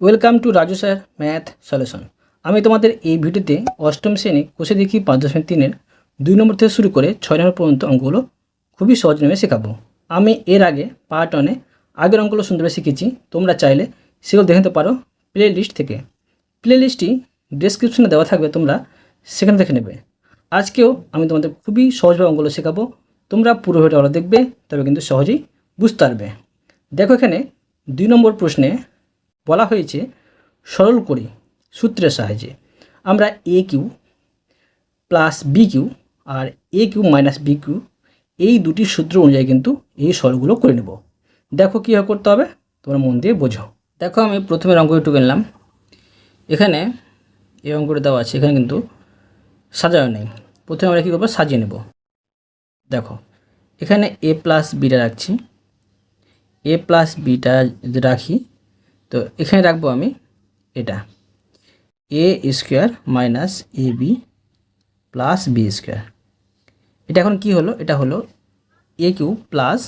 Welcome to Raju sir math solution. আমি তোমাদের এই ভিডিওতে অষ্টম শ্রেণী কোষে দেখি 5.3-এর 2 নম্বর থেকে শুরু করে 6 নম্বর পর্যন্ত অঙ্কগুলো খুবই সহজ নিয়মে শেখাবো। আমি এর আগে পার্ট 1-এ আগের অঙ্কগুলো সুন্দরভাবে শিখেছি। তোমরা চাইলে সেগুলো দেখে নিতে পারো প্লে লিস্ট থেকে। প্লে লিস্টটি ডেসক্রিপশনে দেওয়া থাকবে, তোমরা সেখানে দেখে নেবে। আজকেও আমি তোমাদের খুবই সহজভাবে অঙ্কগুলো শেখাবো। তোমরা পুরো ভিডিওটা দেখবে, তবে কিন্তু সহজেই বুঝতে পারবে। দেখো, এখানে 2 নম্বর প্রশ্নে বলা হয়েছে সরল করি সূত্রের সাহায্যে আমরা এ Q plus B Q R এ কিউ মাইনাস বি কিউ এই দুটি সূত্র অনুযায়ী কিন্তু এই সরলগুলো করে নেব। দেখো কীভাবে করতে হবে, তোমরা মন দিয়ে বোঝো। দেখো, আমি প্রথমে অঙ্ক একটু নিলাম। এখানে এই অঙ্কটা দেওয়া আছে, এখানে কিন্তু সাজানো নেই। প্রথমে আমরা কী করবো, সাজিয়ে নেব। দেখো, এখানে এ প্লাস বিটা রাখছি। এ প্লাস বিটা যদি রাখি, তো এখানে রাখবো আমি এটা এ স্কোয়ার মাইনাস এ বি প্লাস বি স্কোয়ার। এটা এখন কি হলো, এটা হলো এ কিউ প্লাস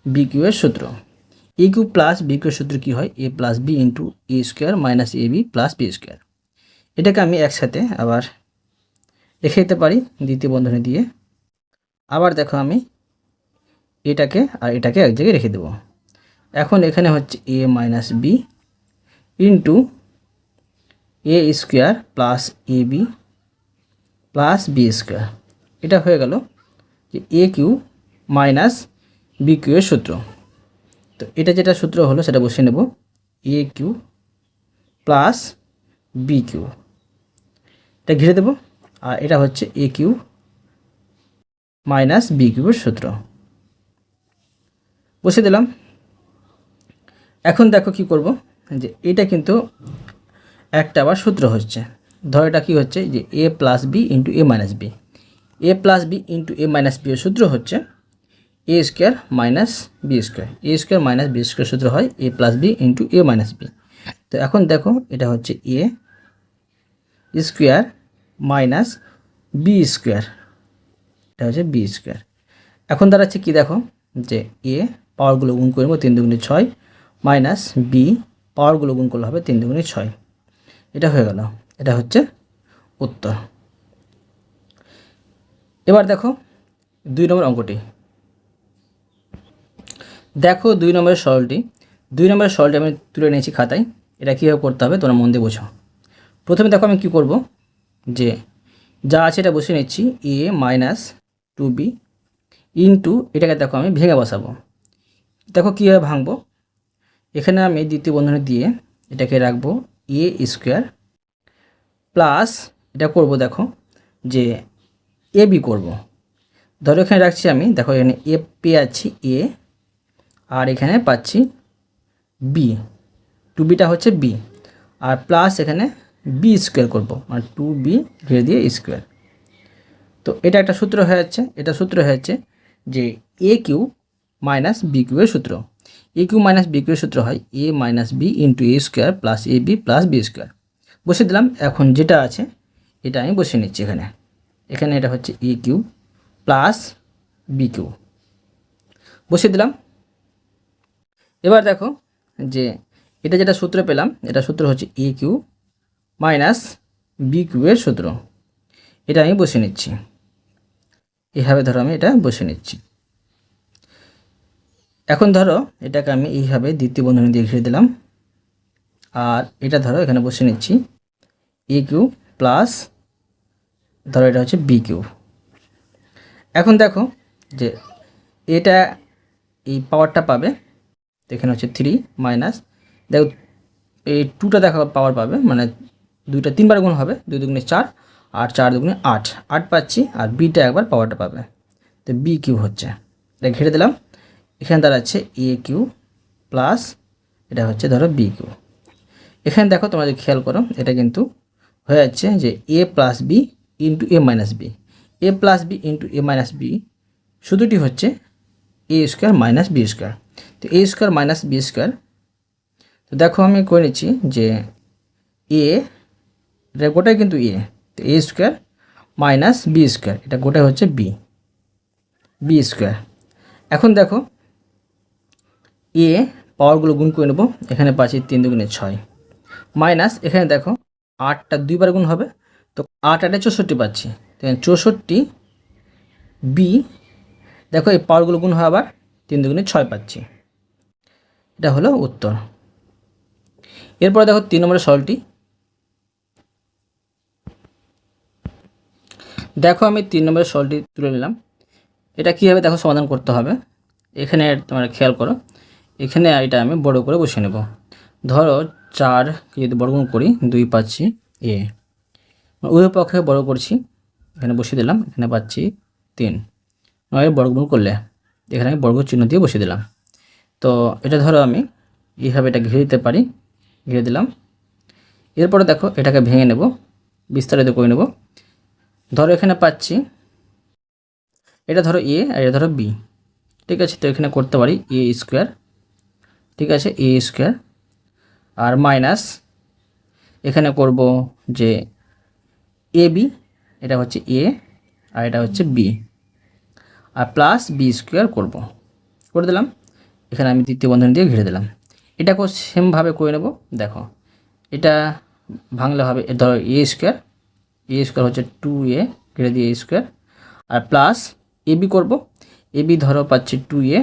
বি কিউ এর সূত্র। এ কিউ প্লাস বি কিউ এর সূত্র কী হয়, a plus b into A square minus A b plus B square. এটাকে আমি একসাথে আবার রেখে দিতে পারি দ্বিতীয় বন্ধনী দিয়ে। আবার দেখো, আমি এটাকে আর এটাকে এক জায়গায় রেখে দেবো। এখন এখানে হচ্ছে এ minus b into A square plus a b plus B square. এটা হয়ে গেল যে এ কিউ মাইনাস বি কিউ এর সূত্র। তো এটা যেটা সূত্র হলো সেটা বসিয়ে নেব, এ কিউ প্লাস বি কিউ, এটা ঘিরে দেব। আর এটা হচ্ছে এ কিউ মাইনাস বি কিউর সূত্র বসিয়ে দিলাম। এখন দেখো কি করব, যে এটা কিন্তু একটা আবার সূত্র হচ্ছে। ধর এটা কী হচ্ছে, যে এ plus b into a minus B. A plus b into a minus B এর সূত্র হচ্ছে a square minus B square. A square minus B square সূত্র হয় a plus b into a minus B. তো এখন দেখো, এটা হচ্ছে a square minus B square, এটা হচ্ছে বি স্কোয়ার। এখন দাঁড়াচ্ছে কি, দেখো যে এ পাওয়ারগুলো গুণ করে নেব, 3 দুগুণে 6 মাইনাস বি পাওয়ারগুলো গুণ করলে হবে 3 দুগুণে 6। এটা হয়ে গেল, এটা হচ্ছে উত্তর। এবার দেখো 2 নম্বর অঙ্কটি। দেখো 2 নম্বরের সরলটি। 2 নম্বরের সরলটি আমি তুলে নিয়েছি খাতায়। এটা কীভাবে করতে হবে তোমরা মন দিয়ে বোঝো। প্রথমে দেখো আমি কি করব, যে যা আছে এটা বসিয়ে নিচ্ছি, এ মাইনাস 2b ইন্টু এটাকে দেখো আমি ভেঙে বসাবো। দেখো কীভাবে ভাঙবো, এখানে আমি দ্বিতীয় বন্ধনী দিয়ে এটাকে রাখবো এ স্কোয়ার প্লাস এটা করব, দেখো যে এ বি করবো। ধরো এখানে রাখছি আমি, দেখো এখানে এ পেয়ে যাচ্ছি এ, আর এখানে পাচ্ছি বি, 2bটা হচ্ছে বি, আর প্লাস এখানে বি স্কোয়ার করবো, মানে 2b ঘিরে দিয়ে স্কোয়ার। তো এটা একটা সূত্র হয়ে যাচ্ছে। এটা সূত্র হয়ে যাচ্ছে যে এ কিউ মাইনাস বি কিউ এর সূত্র। এ কিউ মাইনাস বি কিউ এর সূত্র হয় এ minus b into A square plus a b plus B square. বসিয়ে দিলাম। এখন যেটা আছে এটা আমি বসিয়ে নিচ্ছি এখানে। এখানে এটা হচ্ছে এ কিউ প্লাস বি কিউ বসিয়ে দিলাম। এবার দেখো যে এটা যেটা সূত্র পেলাম, এটা সূত্র হচ্ছে এ কিউ মাইনাস বি কিউ এর সূত্র। এটা আমি বসিয়ে নিচ্ছি এইভাবে। ধরো আমি এটা বসিয়ে নিচ্ছি। এখন ধরো এটাকে আমি এইভাবে দ্বিতীয় বন্ধনী দিয়ে ঘিরে দিলাম, আর এটা ধরো এখানে বসিয়ে নিচ্ছি এ কিউ প্লাস ধরো এটা হচ্ছে বি কিউ। এখন দেখো যে এটা এই পাওয়ারটা পাবে, তো এখানে হচ্ছে 3 মাইনাস, দেখো এই 2টা দেখো পাওয়ার পাবে, মানে 2টা 3বার গুণ হবে, 2 দুগুণে 4 আর 4 দুগুণে 8, 8 পাচ্ছি, আর বিটা একবার পাওয়ারটা পাবে, তো বি কিউ হচ্ছে। এটা ঘিরে দিলাম। এখানে দাঁড়াচ্ছে এ কিউ প্লাস এটা হচ্ছে ধরো বি কিউ। এখানে দেখো তোমরা যদি খেয়াল করো, এটা কিন্তু হয়ে যাচ্ছে যে এ plus b into a minus B. A plus b into a minus B শুধুটি হচ্ছে a square minus B square. তো এ স্কোয়ার মাইনাস বি স্কোয়ার, তো দেখো আমি করে নিচ্ছি যে এ, এটা গোটাই কিন্তু এ, তো এ স্কোয়ার মাইনাস বি স্কোয়ার, এটা গোটাই হচ্ছে বি, বি স্কোয়ার। এখন দেখো এ পাওয়ারগুলো গুণ করে নেব। এখানে পাচ্ছি 3 দুগুণে 6, মাইনাস এখানে দেখো 8টা 2বার গুণ হবে, তো 8 8 64 পাচ্ছি, 64 বি, দেখো এই পাওয়ারগুলো গুণ হয় আবার 3 দুগুণে 6 পাচ্ছি। এটা হলো উত্তর। এরপরে দেখো 3 নম্বরের সরলটি। দেখো আমি 3 নম্বরের সরলটি তুলে নিলাম। এটা কীভাবে দেখো সমাধান করতে হবে, এখানে তোমরা খেয়াল করো, এখানে এটা আমি বড় করে বসিয়ে নেব। ধরো 4 যদি বর্গমূল করি 2 পাচ্ছি এ, উভয় পক্ষে বড় করছি, এখানে বসিয়ে দিলাম, এখানে পাচ্ছি 3, 9 বর্গমূল করলে এখানে আমি বর্গ চিহ্ন দিয়ে বসিয়ে দিলাম। তো এটা ধরো আমি এইভাবে এটা ঘিরে দিতে পারি, ঘিরে দিলাম। এরপরে দেখো এটাকে ভেঙে নেব, বিস্তারিত করে নেব। ধরো এখানে পাচ্ছি, এটা ধরো এ আর এটা ধরো বি, ঠিক আছে। তো এখানে করতে পারি এ স্কোয়ার, ঠিক আছে, এ স্কোয়ার, আর মাইনাস এখানে করব যে এ বি, এটা হচ্ছে এ আর এটা হচ্ছে বি, আর প্লাস বি স্কোয়ার করে দিলাম। এখানে আমি দ্বিতীয় বন্ধনী দিয়ে ঘিরে দিলাম। এটাকেও সেমভাবে করে নেব। দেখো এটা ভাঙলে হবে, ধরো এ স্কোয়ার হচ্ছে 2a, ঘিরে দিয়ে এ স্কোয়ার, আর প্লাস এ বি করবো। এ বি ধরো পাচ্ছি 2a,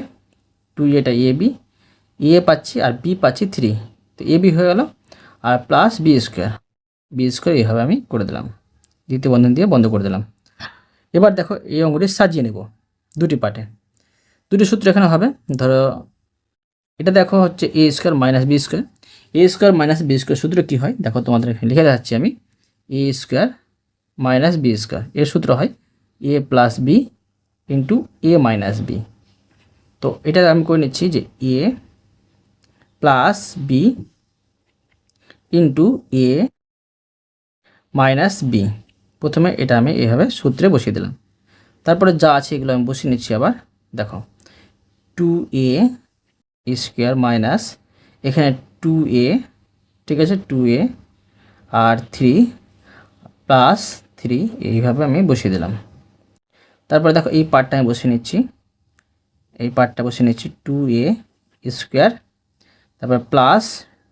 এ পাচ্ছি আর বি পাচ্ছি 3, তো এ বি হয়ে গেল, আর প্লাস বি স্কোয়ার এইভাবে আমি করে দিলাম, দ্বিতীয় বন্ধন দিয়ে বন্ধ করে দিলাম। এবার দেখো এই অঙ্কটি সাজিয়ে নেব দুটি পার্টে। দুটি সূত্র এখানে হবে। ধরো এটা দেখো হচ্ছে a square minus B square, A square minus B square সূত্র কী হয় দেখো, তোমাদের এখানে লিখে দেখাচ্ছি আমি। এ স্কোয়ার মাইনাস বি স্কোয়ার এর সূত্র হয় a plus b into a minus B. তো এটা আমি করে নিচ্ছি যে এ plus b into a minus B. প্রথমে এটা আমি এইভাবে সূত্রে বসিয়ে দিলাম, তারপরে যা আছে এগুলো আমি বসিয়ে নিচ্ছি আবার। দেখো 2a স্কোয়ার মাইনাস এখানে 2a, ঠিক আছে, 2a আর 3 প্লাস 3, এইভাবে আমি বসিয়ে দিলাম। তারপরে দেখো এই পার্টটা আমি বসিয়ে নিচ্ছি, এই পার্টটা বসিয়ে নিচ্ছি 2a স্কোয়ার, তারপর প্লাস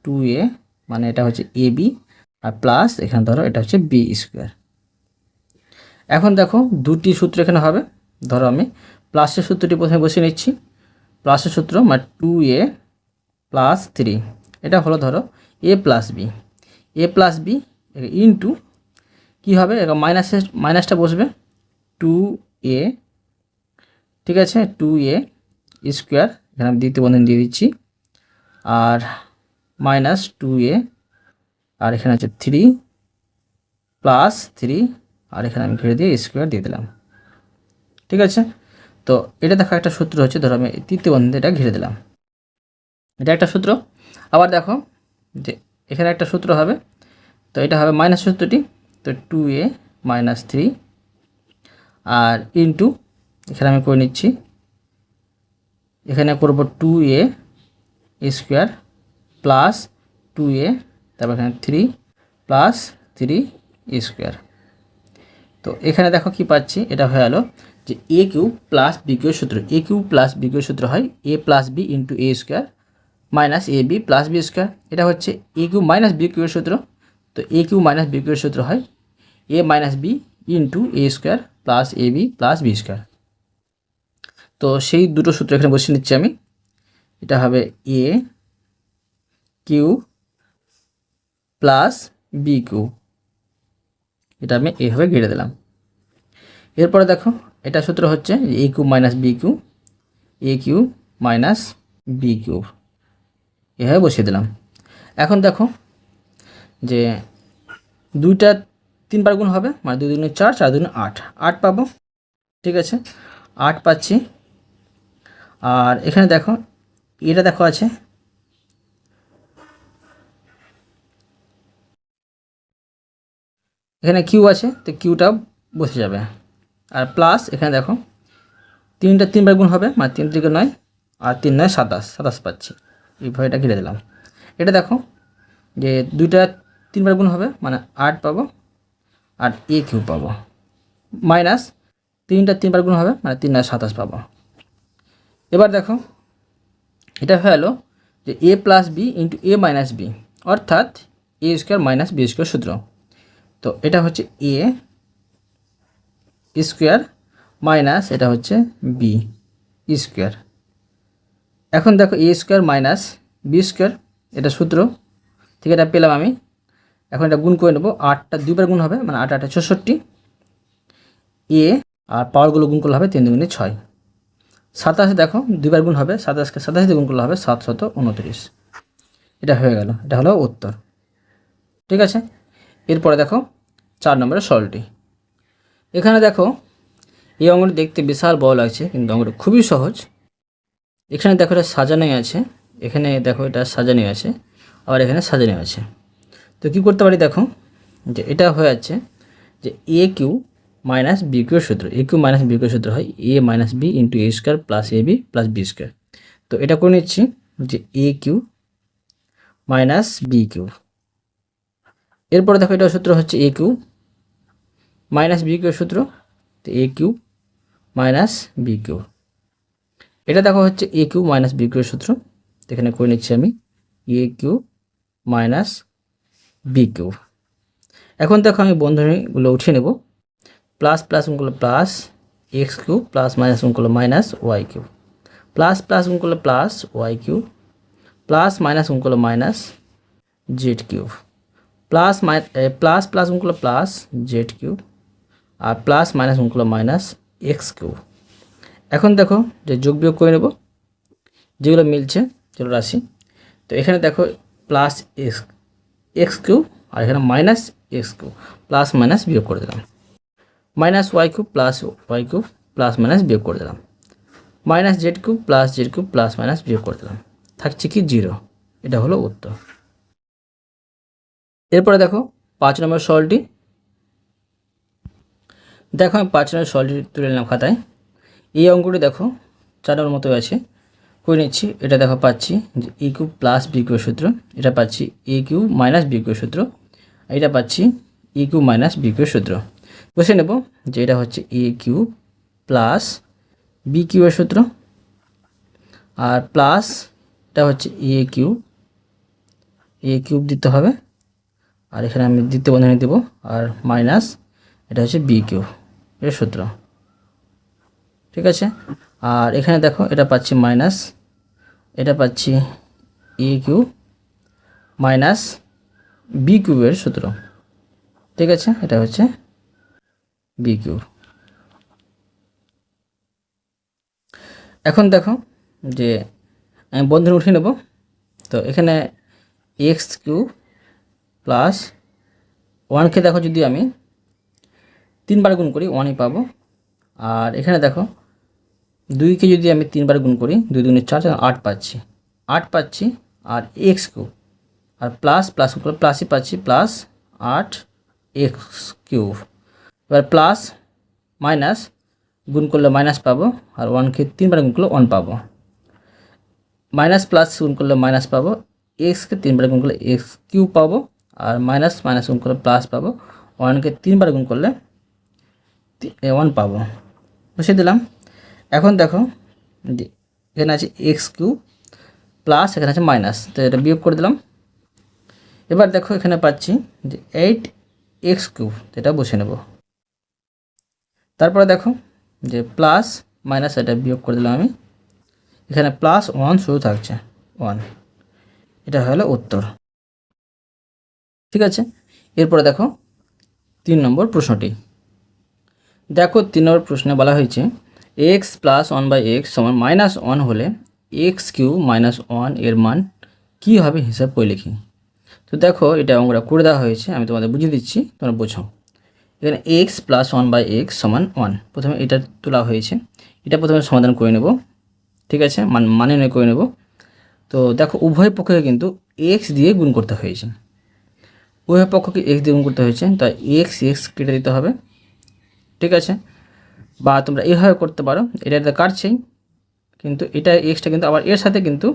2a মানে এটা হচ্ছে এ বি, আর প্লাস এখানে ধরো এটা হচ্ছে বি স্কোয়ার। এখন দেখো দুটি সূত্র এখানে হবে। ধরো আমি প্লাসের সূত্রটি প্রথমে বসিয়ে নিচ্ছি, প্লাসের সূত্র মানে 2a প্লাস 3, এটা হলো ধরো এ প্লাস বি ইন্টু কী হবে, মাইনাসটা বসবে 2a, ঠিক আছে, 2a স্কোয়ার, এখানে আমি দ্বিতীয় বন্ধনী দিয়ে দিচ্ছি, আর মাইনাস 2a, আর এখানে হচ্ছে 3 প্লাস 3, আর এখানে আমি ঘিরে দিয়ে স্কোয়ার দিয়ে দিলাম, ঠিক আছে। তো এটা দেখো একটা সূত্র হচ্ছে, ধরো আমি তৃতীয় বন্ধনী এটা ঘিরে দিলাম, এটা একটা সূত্র। আবার দেখো যে এখানে একটা সূত্র হবে, তো এটা হবে মাইনাস সূত্রটি, তো 2a মাইনাস 3 আর ইন্টু এখানে আমি করে নিচ্ছি, এখানে করব 2a স্কোয়ার প্লাস 2a, তারপর এখানে 3 প্লাস 3 স্কোয়ার। তো এখানে দেখো কি পাচ্ছি, এটা হয়ে গেল যে এ কিউব প্লাস বি কিউব সূত্র, a cube plus b cube সূত্র হয় a plus b into A square minus A b plus B square. এটা হচ্ছে এ কিউব মাইনাস বি কিউবের সূত্র, তো এ কিউব মাইনাস বি কিউবের সূত্র হয় এ minus b into A square plus a b plus B square. তো সেই দুটো সূত্র এখানে বসিয়ে নিচ্ছি আমি। এটা হবে এ কিউব প্লাস বি কিউব, এটা আমি এইভাবে ঘিরে দিলাম। এরপরে দেখো এটা সূত্র হচ্ছে a cube minus B cube, A cube minus B cube, এভাবে বসিয়ে দিলাম। এখন দেখো যে 2টা 3বার গুণ হবে, মানে 2 দুগুণে 4, 4 দুগুণে 8, 8 পাবো, ঠিক আছে, 8 পাচ্ছি। আর এখানে দেখো এটা দেখো আছে, এখানে কিউ আছে, তো কিউটা বসে যাবে, আর প্লাস এখানে দেখো 3টা 3বার গুণ হবে, মানে 3 থেকে 9 আর 3 9 27 পাচ্ছি, এইভাবে এটা ঘিরে দিলাম। এটা দেখো যে 2টা 3বার গুণ হবে, মানে 8 পাবো আর এ কিউ পাবো, মাইনাস 3টা 3বার গুণ হবে, মানে 3 9 27 পাবো। এবার দেখো এটা হয়ে গেলো যে এ plus b into a minus B, অর্থাৎ এ স্কোয়ার মাইনাস বি স্কোয়ার সূত্র। তো এটা হচ্ছে এ স্কোয়ার মাইনাস এটা হচ্ছে বি স্কোয়ার। এখন দেখো A square minus B square এটা সূত্র, ঠিক এটা পেলাম আমি। এখন এটা গুণ করে নেবো, 8টা 2বার গুণ হবে, মানে 8 8 64, এ আর পাওয়ারগুলো গুণ করলে হবে 3 2 6। 27 দেখো 2বার গুণ হবে, 27কে 27 দিয়ে গুণ করলে হবে 729। এটা হয়ে গেল, এটা হলো উত্তর। ঠিক আছে, এরপরে দেখো 4 নম্বরের সরলটি। এখানে দেখো এই অঙ্কটি দেখতে বিশাল বড় লাগছে, কিন্তু অঙ্কটা খুবই সহজ। এখানে দেখো এটা সাজানোই আছে, এখানে দেখো এটা সাজানোই আছে, আবার এখানে সাজানো আছে। তো কী করতে পারি দেখো, যে এটা হয়ে যাচ্ছে যে এ কিউ মাইনাস বি কিউর সূত্র। এ কিউ মাইনাস বি কিউর সূত্র হয় এ minus b into A square plus a b plus B square. তো এটা করে নিচ্ছি যে এ কিউ মাইনাস বি কিউ। এরপরে দেখো এটা সূত্র হচ্ছে এ কিউ মাইনাস বি কিউর সূত্র, তো এ কিউ মাইনাস বি কিউ। এটা দেখো হচ্ছে এ কিউ মাইনাস বি কিউর সূত্র, এখানে করে নিচ্ছি আমি এ কিউ মাইনাস বি কিউ। এখন দেখো আমি বন্ধনীগুলো উঠিয়ে নেব, প্লাস প্লাস গুণ করলে plus X cube plus minus গুণ করলে minus Y cube, plus plus গুণ করলে plus Y cube, plus minus গুণ করলে minus Z cube, plus plus গুণ করলে প্লাস জেড কিউ, আর প্লাস মাইনাস গুণ করলে মাইনাস এক্স কিউ। এখন দেখো যে যোগ বিয়োগ করে নেব, যেগুলো মিলছে চলো রাশি। তো এখানে দেখো প্লাস এক্স কিউ আর এখানে minus X cube, plus minus বিয়োগ করে দিলাম, minus Y cube plus Y cube plus minus বিয়োগ করে দিলাম, minus Z cube plus minus বিয়োগ করে দিলাম, থাকছে কি 0। এটা হলো উত্তর। এরপরে দেখো 5 নম্বর সরলটি। দেখো আমি 5 নম্বর সরলটি তুলে নিলাম খাতায়। এই অঙ্কটি দেখো 4 নম্বর মতো আছে, করে নিচ্ছি। এটা দেখো পাচ্ছি যে এ কিউব প্লাস বি কিউর সূত্র, এটা পাচ্ছি এ কিউব মাইনাস বি কিউর সূত্র, এটা পাচ্ছি এ কিউব মাইনাস বি কিউর সূত্র। বসে নেব যে এটা হচ্ছে এ কিউব প্লাস বি কিউবের সূত্র, আর প্লাস এটা হচ্ছে এ কিউব দিতে হবে, আর এখানে আমি দ্বিতীয় বন্ধনী দেব, আর মাইনাস এটা হচ্ছে বি কিউব এর সূত্র। ঠিক আছে, আর এখানে দেখো এটা পাচ্ছি মাইনাস, এটা পাচ্ছি এ কিউব মাইনাস বি কিউবের সূত্র। ঠিক আছে, এটা হচ্ছে বি কিউব। এখন দেখো যে আমি বন্ধনী উঠিয়ে নেব। তো এখানে এক্স কিউব প্লাস 1কে দেখো যদি আমি 3বার গুণ করি 1ই পাবো, আর এখানে দেখো 2কে যদি আমি 3বার গুণ করি 2 2 4 8 পাচ্ছি, 8 পাচ্ছি, আর এক্স কিউব আর প্লাস প্লাস করে প্লাসই পাচ্ছি, প্লাস 8 এক্স কিউব। এবার প্লাস মাইনাস গুণ করলে মাইনাস পাবো, আর 1কে 3বার গুণ করলে 1 পাবো, মাইনাস প্লাস গুণ করলে মাইনাস পাবো, এক্সকে 3বার গুণ করলে এক্স কিউব পাবো, আর মাইনাস মাইনাস গুণ করলে প্লাস পাবো, 1কে 3বার গুণ করলে 1 পাবো, বসিয়ে দিলাম। এখন দেখো যে এখানে আছে এক্স কিউব প্লাস এখানে আছে মাইনাস, তো এটা বিয়োগ করে দিলাম। এবার দেখো এখানে পাচ্ছি যে 8 এক্স কিউব, এটা বসে নেব। তারপরে দেখো যে প্লাস মাইনাস এটা বিয়োগ করে দিলাম আমি, এখানে প্লাস 1 শুরু থাকছে 1। এটা হলো উত্তর। ঠিক আছে, এরপরে দেখো 3 নম্বর প্রশ্নটি। দেখো 3 নম্বর প্রশ্নে বলা হয়েছে এক্স প্লাস 1/x সমান -1 হলে এক্স কিউ মাইনাস 1 এর মান কী হবে হিসাব করে লিখি। তো দেখো এটা অঙ্কটা করে দেওয়া হয়েছে, আমি তোমাদের বুঝিয়ে দিচ্ছি, তোমরা বোঝো। এখানে এক্স প্লাস 1/x সমান 1, প্রথমে এটা তোলা হয়েছে, এটা প্রথমে সমাধান করে নেব। ঠিক আছে, মানে নয় করে নেব। তো দেখো উভয় পক্ষকে কিন্তু এক্স দিয়ে গুণ করতে হয়েছে, উভয় পক্ষকে এক্স দিয়ে গুণ করতে হয়েছে, তাই এক্স কেটে দিতে হবে। ঠিক আছে, বা তোমরা এইভাবে করতে পারো, এটা কাটছেই, কিন্তু এটা এক্সটা কিন্তু আবার এর সাথে কিন্তু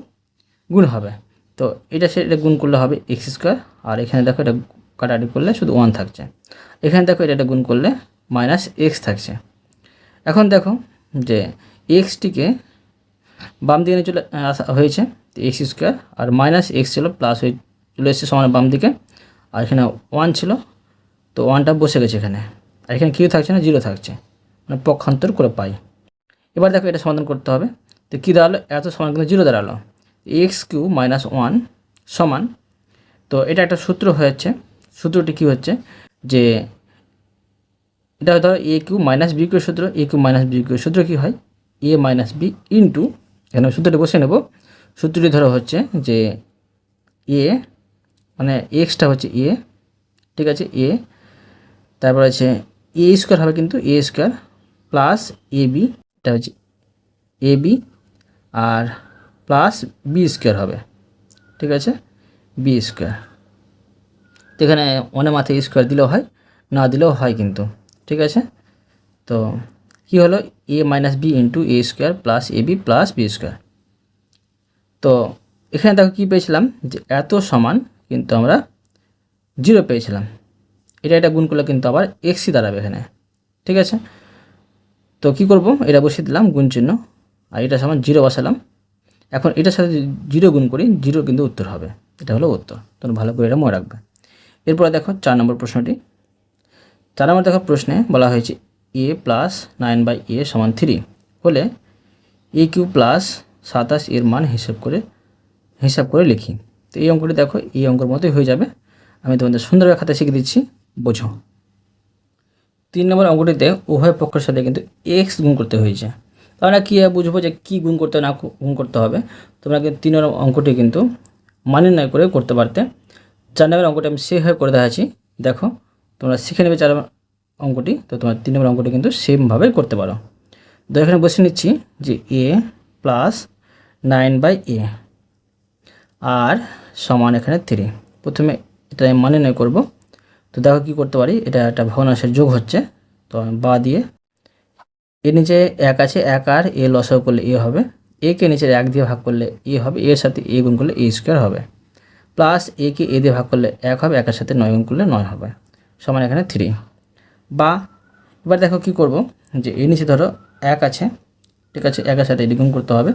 গুণ হবে। তো এটা গুণ করলে হবে এক্স স্কোয়ার, আর এখানে দেখো এটা কাটাকাটি করলে শুধু 1 থাকছে, এখানে দেখো এটা গুণ করলে মাইনাস এক্স থাকছে। এখন দেখো যে এক্সটিকে বাম দিকে চলে আসা হয়েছে এক্স স্কোয়ার, আর মাইনাস এক্স ছিল প্লাস হয়ে চলে এসেছে সমান বাম দিকে, আর এখানে 1 ছিল, তো 1টা বসে গেছে এখানে, আর এখানে কিউ থাকছে না, 0 থাকছে, মানে পক্ষান্তর করে পাই। এবার দেখো এটা সমাধান করতে হবে। তো কী দাঁড়ালো, এত সমান কিন্তু 0 দাঁড়ালো। এক্স কিউ মাইনাস 1 সমান, তো এটা একটা সূত্র হয়েছে। সূত্রটি কী হচ্ছে যে এটা ধরো এ কিউ মাইনাস বি কিউ সূত্র। এ কিউ মাইনাস বি কিউ সূত্র কী হয়, এ মাইনাস বি ইন্টু, এখানে সূত্রটি বসে নেব। সূত্রটি ধরো হচ্ছে যে এ মানে এক্সটা হচ্ছে এ, ঠিক আছে, এ, তারপর আছে এ স্কোয়ার হবে, কিন্তু এ স্কোয়ার প্লাস এ বি, এটা হচ্ছে এ বি, আর প্লাস বি স্কোয়ার হবে, ঠিক আছে, বি স্কোয়ার। তো এখানে অনেক মাথায় স্কোয়ার দিলেও হয়, না দিলেও হয় কিন্তু, ঠিক আছে। তো কী হলো, এ minus b into A square plus a b plus B square. তো এখানে দেখো কী পেয়েছিলাম, যে এত সমান কিন্তু আমরা 0 পেয়েছিলাম। এটা গুণ করলে কিন্তু আবার এক্সই দাঁড়াবে এখানে, ঠিক আছে। তো কী করব, এটা বসিয়ে দিলাম গুণ চিহ্ন, আর এটা সমান 0 বসালাম। এখন এটার সাথে 0 গুণ করি, 0 কিন্তু উত্তর হবে, এটা হলো উত্তর। তোমরা ভালো করে এটা মনে রাখবে। এরপরে দেখো 4 নম্বর প্রশ্নটি। 4 নম্বর দেখো প্রশ্নে বলা হয়েছে এ প্লাস 9/a সমান 3 হলে এ কিউ প্লাস 27 এর মান হিসাব করে লিখি। তো এই অঙ্কটি দেখো এই অঙ্কের মতোই হয়ে যাবে, আমি তোমাদের সুন্দরভাবে খাতা শিখে দিচ্ছি, বোঝো। 3 নম্বর অঙ্কটিতে উভয় পক্ষের সাথে কিন্তু এক্স গুণ করতে হয়েছে। তাহলে কী বুঝবো যে কী গুণ করতে না গুণ করতে হবে। তোমরা কিন্তু 3 নম্বর অঙ্কটি কিন্তু মানে নয় করে করতে পারতে। 4 নম্বর অঙ্কটি আমি সেভাবে করে দেখাচ্ছি, দেখো তোমরা শিখে নেবে 4 নম্বর অঙ্কটি। তো তোমার 3 নম্বর অঙ্কটি কিন্তু সেমভাবে করতে পারো। তো এখানে বসে নিচ্ছি যে এ প্লাস 9/a আর সমান এখানে 3। প্রথমে এটা আমি মানে নয় করবো। তো দেখো কী করতে পারি, এটা একটা ভগ্নাংশের যোগ হচ্ছে, তো আমি বা দিয়ে এর নিচে 1 আছে, 1 আর এ লসাগু করলে এ হবে, একে নিচে 1 দিয়ে ভাগ করলে এ হবে, এর সাথে এ গুণ করলে এ স্কোয়ার হবে, প্লাস একে এ দিয়ে ভাগ করলে 1 হবে, 1-এর সাথে 9 গুণ করলে 9 হবে, সমান এখানে 3। বা এবার দেখো কী করব, যে এর নিচে ধরো 1 আছে, ঠিক আছে, 1-এর সাথে এটি গুণ করতে হবে,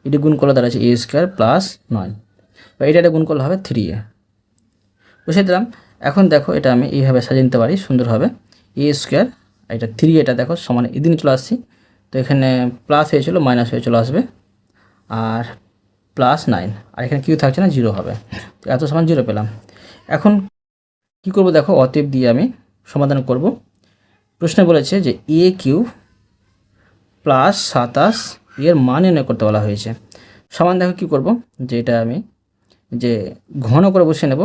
এটি গুণ করলে দাঁড়াচ্ছে এ স্কোয়ার প্লাস 9, বা এটা গুণ করলে হবে 3a, বসে দিলাম। এখন দেখো এটা আমি এইভাবে সাজিয়ে নিতে পারি সুন্দরভাবে, এ স্কোয়ার, এটা 3, এটা দেখো সমান এদিকে চলে আসছি। তো এখানে প্লাস হয়েছিল মাইনাস হয়ে চলে আসবে, আর প্লাস 9, আর এখানে কিউ থাকছে না, 0 হবে। তো এত সমান 0 পেলাম। এখন কি করব, দেখো অতএব দিয়ে আমি সমাধান করব। প্রশ্নে বলেছে যে এ কিউ প্লাস 27 এর মান নির্ণয় করতে বলা হয়েছে। সমান দেখো কী করব, যে এটা আমি যে ঘন করে বসে নেব,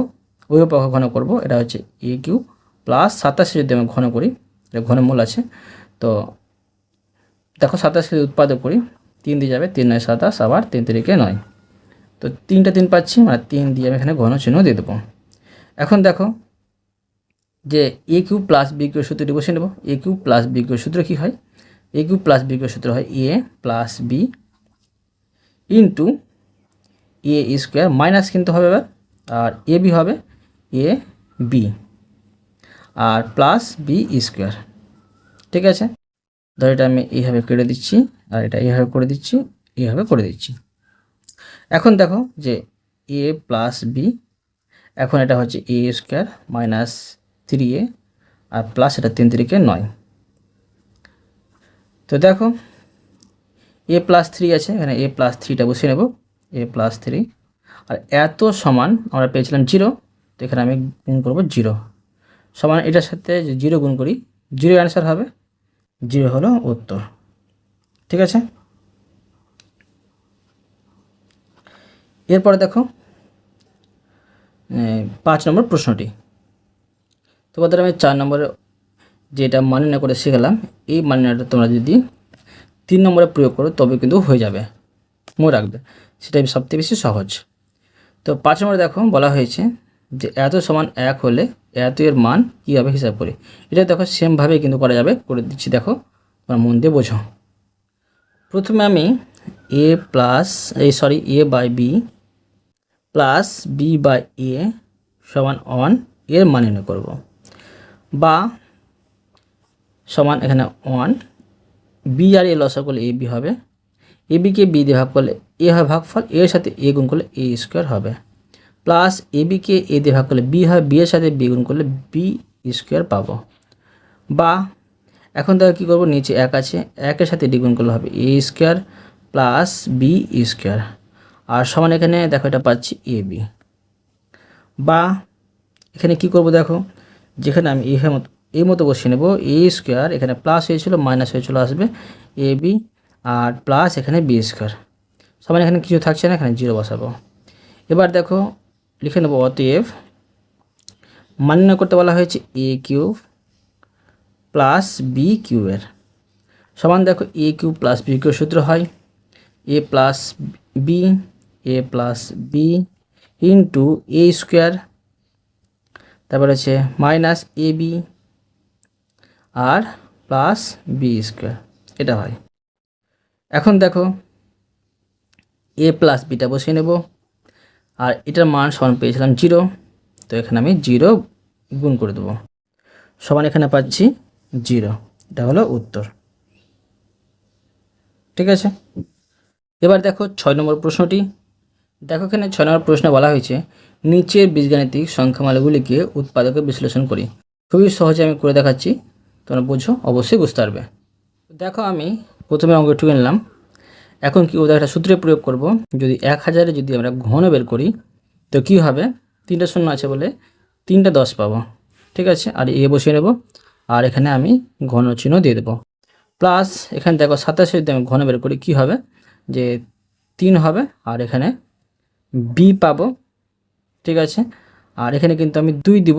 ওই পক্ষ ঘন করব, এটা হচ্ছে এ কিউ প্লাস 27 যদি আমি ঘন করি, এটা ঘনমূল আছে। তো দেখো 27 যদি উৎপাদক করি, 3 দিয়ে যাবে, 3 9 27, আবার 3 3 9, তো 3টা 3 পাচ্ছি, মানে 3 দিয়ে আমি এখানে ঘন চিহ্ন দিয়ে দেবো। এখন দেখো যে এ কিউ প্লাস বি কিউ সূত্রটি বসে নেব। এ কিউ প্লাস বি কিউ সূত্র কী হয়, a Q plus B cube সূত্র হয় a plus b into A square, minus কিন্তু হবে এবার, আর এ বি হবে এ বি, আর প্লাস বি স্কোয়ার, ঠিক আছে। ধর এটা আমি এইভাবে কেটে দিচ্ছি, আর এটা এইভাবে করে দিচ্ছি, এইভাবে করে দিচ্ছি। এখন দেখো যে এ প্লাস বি, এখন এটা হচ্ছে a square minus 3a, R plus এটা 3 3 9। তো দেখো এ প্লাস 3 আছে, এখানে এ প্লাস 3টা বসিয়ে নেব, এ প্লাস 3, আর এত সমান আমরা পেয়েছিলাম 0, তো এখানে আমি গুণ করবো 0, সমান এটার সাথে 0 গুণ করি, 0 অ্যান্সার হবে, 0 হলো উত্তর, ঠিক আছে। এরপরে দেখো 5 নম্বর প্রশ্নটি। তোমাদের আমি 4 নম্বরে যেটা মাননা করে শিখালাম, এই মাননাটা তোমরা যদি 3 নম্বরে প্রয়োগ করো তবে কিন্তু হয়ে যাবে, মনে রাখবে, সেটাই সবথেকে বেশি সহজ। তো 5 নম্বরে দেখো বলা হয়েছে যে এত সমান 1 হলে এত এর মান কী হবে হিসাব করি। এটা দেখো সেমভাবে কিন্তু করা যাবে, করে দিচ্ছি, দেখো তোমার মন দিয়ে বোঝো। প্রথমে আমি A by B plus B by A সমান 1 এর মান নির্ণয় করব, বা সমান এখানে 1, বি আর এ লসা করলে এ বি হবে, এ বিকে বি দিয়ে ভাগ করলে এ হয় ভাগফল, এর সাথে এ গুণ করলে এ স্কোয়ার হবে, প্লাস এ বিকে এ দিয়ে ভাগ করলে বি হয়, বি এর সাথে বি গুণ করলে বি স্কোয়ার পাবো। বা এখন দেখো কী করবো, নিচে 1 আছে, 1-এর সাথে ডি গুণ করলে হবে এ স্কোয়ার প্লাস বি স্কোয়ার, আর সমান এখানে দেখো এটা পাচ্ছি এ বি। বা এখানে কি করব দেখো, যেখানে আমি এই মতো বসিয়ে নেব, এ স্কোয়ার এখানে প্লাস হয়েছিল মাইনাস হয়ে চলে আসবে এ বি, আর প্লাস এখানে বি স্কোয়ার, সমান এখানে কিছু থাকছে না, এখানে 0 বসাবো। এবার দেখো লিখে নেব, অতএব মান নির্ণয় করতে বলা হয়েছে এ কিউব প্লাস বি কিউবের সমান, দেখো এ কিউব প্লাস বি কিউব সূত্র হয় a plus b into A square, তারপর হচ্ছে মাইনাস এ বি আর প্লাস বি স্কোয়ার, এটা হয়। এখন দেখো এ প্লাস বিটা বসিয়ে নেব, আর এটার মান সমান পেয়েছিলাম 0, তো এখানে আমি 0 গুণ করে দেবো, সমান এখানে পাচ্ছি 0, এটা হলো উত্তর। ঠিক আছে, এবার দেখো 6 নম্বর প্রশ্নটি। দেখো এখানে 6 নম্বর প্রশ্নে বলা হয়েছে নিচের বীজগাণিতিক সংখ্যামালাগুলিকে উৎপাদকে বিশ্লেষণ করি। খুবই সহজে আমি করে দেখাচ্ছি, তোমরা বুঝো, অবশ্যই বুঝতে পারবে। দেখো আমি প্রথমে অঙ্কটুকু নিলাম। এখন কি ওদের একটা সূত্রে প্রয়োগ করব, যদি 1000-এ যদি আমরা ঘন বের করি তো কি হবে, 3টা শূন্য আছে বলে 3টা 10 পাবো। ঠিক আছে, আর এ বসিয়ে নেব, আর এখানে আমি ঘন চিহ্ন দিয়ে দেবো। প্লাস এখানে দেখো 27 যদি আমি ঘন বের করি কি হবে, যে 3 হবে, আর এখানে বি পাবো। ঠিক আছে, আর এখানে কিন্তু আমি 2 দিব,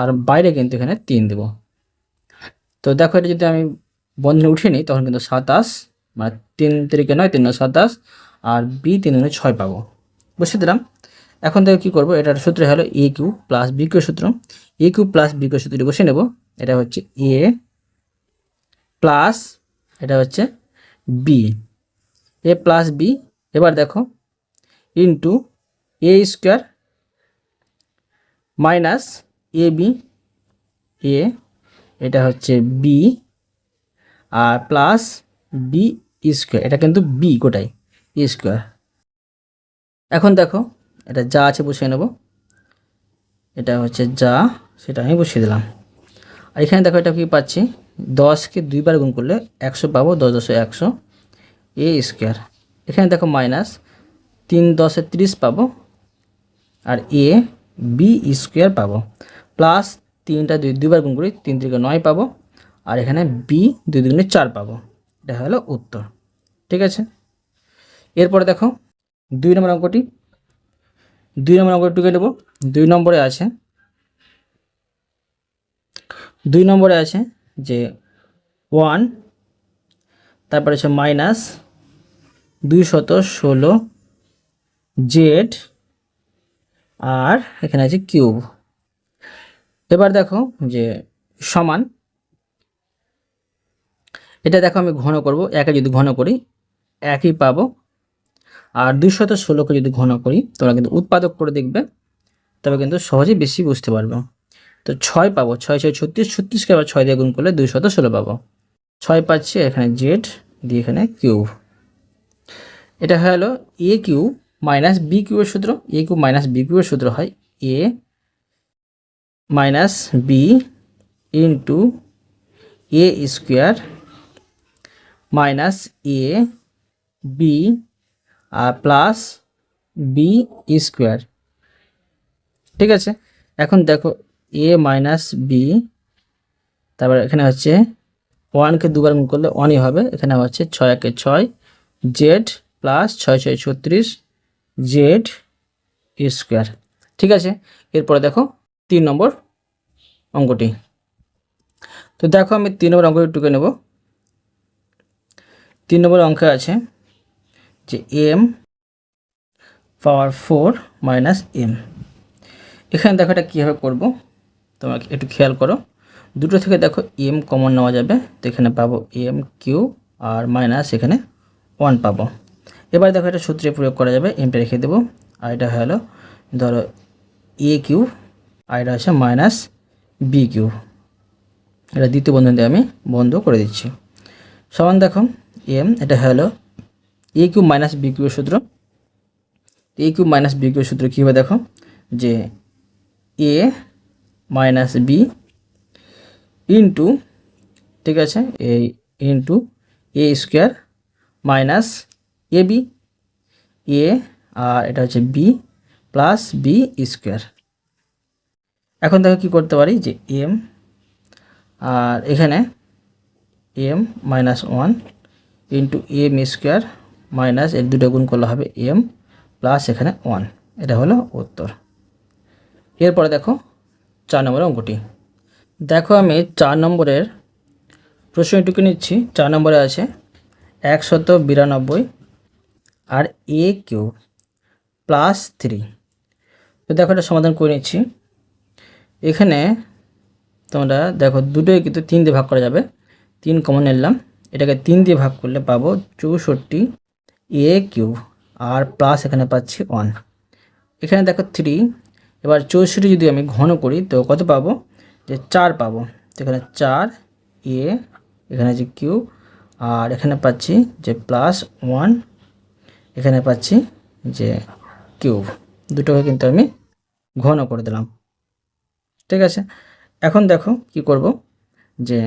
আর বাইরে কিন্তু এখানে 3 দেব। তো দেখো এটা যদি আমি বন্ধনে উঠিয়ে নিই তখন কিন্তু 27, মানে 3 3 9 3 27, আর বি 3 6 পাবো, বসিয়ে দিলাম। এখন দেখো কী করবো, এটার সূত্র হলো এ কিউ প্লাস বি কিউ সূত্র। এ কিউ প্লাস বি কিউ সূত্রটি বসিয়ে নেব, এটা হচ্ছে এ প্লাস এটা হচ্ছে বি, এ প্লাস বি। এবার দেখো ইন্টু এ স্কোয়ার মাইনাস এ বি, এ এটা হচ্ছে বি, আর প্লাস বি স্কোয়ার, এটা কিন্তু বি গোটাই স্কোয়ার। এখন দেখো এটা যা আছে বসিয়ে নেব, এটা হচ্ছে যা, সেটা আমি বসিয়ে দিলাম। আর এখানে দেখো এটা কি পাচ্ছি, 10কে 2 বার গুণ করলে 100 পাবো, 10 10 100 এ স্কোয়ার। এখানে দেখো মাইনাস 3 10 30 পাবো, আর এ বি স্কোয়ার পাবো, প্লাস 3টা 2 বার গুণ করি 3 3 9 পাবো, আর এখানে বি 2 2 4 পাবো, এটা হলো উত্তর। ঠিক আছে, এরপরে দেখো 2 নম্বর অঙ্কটি। 2 নম্বর অঙ্কটিকে নেব। 2 নম্বরে আছে যে 1, তারপরে হচ্ছে মাইনাস 216 জেড, আর এখানে আছে কিউব। এবার দেখো যে সমান, এটা দেখো আমি ঘন করব, 1-এ যদি ঘন করি 1ই পাবো, আর 216কে যদি ঘন করি তোমরা কিন্তু উৎপাদক করে দেখবে, তবে কিন্তু সহজেই বেশি বুঝতে পারবে। তো 6 পাবো, 6 6 36, 36কে আবার 6 দিয়ে গুণ করলে 216 পাবো, 6 পাচ্ছি, এখানে জেড দিয়ে এখানে কিউব। এটা হলো এ কিউ মাইনাস বি কিউবের সূত্র। এ কিউ মাইনাস বি কিউবের সূত্র হয় এ মাইনাস বি ইন্টু এ স্কোয়ার মাইনাস এ বি আর প্লাস বি স্কোয়ার। ঠিক আছে, এখন দেখো এ মাইনাস বি, তারপর এখানে হচ্ছে 1কে 2 বার গুণ করলে 1ই হবে, এখানে হচ্ছে 6 1 6 জেড প্লাস 6 6 36 জেড স্কোয়ার। ঠিক আছে, এরপরে দেখো 3 নম্বর অঙ্কটি। তো দেখো আমি 3 নম্বর অঙ্কটি টুকে নেব। 3 নম্বর অঙ্কে আছে যে এম পাওয়ার 4 মাইনাস এম। এখানে দেখো এটা কীভাবে করবো তোমরা একটু খেয়াল করো, দুটো থেকে দেখো এম কমন নেওয়া যাবে, তো এখানে পাবো এম কিউ আর মাইনাস এখানে 1 পাবো। এবার দেখো এটা সূত্রে প্রয়োগ করা যাবে, এমটা রেখে দেবো, আর এটা হলো ধরো এ কিউ, আর এটা হচ্ছে মাইনাস বি কিউ, এটা দ্বিতীয় বন্ধন দিয়ে আমি বন্ধ করে দিচ্ছি। সমান দেখো এম, এটা হলো এ কিউ মাইনাস বি কিউর সূত্র। এ কিউ মাইনাস বি কিউর সূত্র কী হবে দেখো, যে এ মাইনাস বি ইন্টু, ঠিক আছে, এই ইন্টু এ স্কোয়ার মাইনাস এ বি, এ আর এটা হচ্ছে বি প্লাস বি স্কোয়ার। এখন দেখো কী করতে পারি, যে এম আর এখানে M minus one into M square minus এর দুটো গুণ করলে হবে এম প্লাস এখানে ওয়ান। এটা হলো উত্তর। এরপরে দেখো 4 নম্বরের অঙ্কটি। দেখো আমি 4 নম্বরের প্রশ্নটুকু নিচ্ছি। 4 নম্বরে আছে 192 আর এ কিউ প্লাস 3। তো দেখো এটা সমাধান করে নিচ্ছি। এখানে তোমরা দেখো দুটোই কিন্তু 3 দিয়ে ভাগ করা যাবে, 3 কমন নিলাম, এটাকে 3 দিয়ে ভাগ করলে পাবো 64 এ কিউব আর প্লাস এখানে পাচ্ছি 1। এখানে দেখো 3, এবার 64 যদি আমি ঘন করি তো কত পাবো, যে 4 পাবো। এখানে 4 এ, এখানে আছে কিউ আর এখানে পাচ্ছি যে প্লাস 1, এখানে পাচ্ছি যে কিউব। দুটোকে কিন্তু আমি ঘন করে দিলাম, ঠিক আছে। এখন দেখো কি করব, যে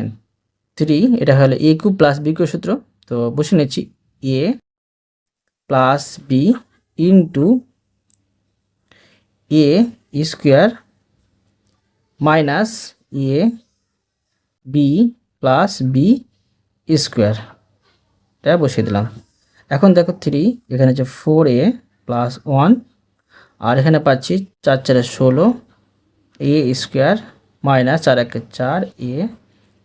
3 এটা হলো a cube plus b cube সূত্র, তো বসে নিচ্ছি এ প্লাস বি ইন্টু এ স্কোয়ার মাইনাস এ বি প্লাস বি স্কোয়ার, এটা বসিয়ে দিলাম। এখন দেখো 3 এখানে হচ্ছে 4a প্লাস 1 আর এখানে পাচ্ছি 4 4 16 এ স্কোয়ার মাইনাস 4 1 4 এ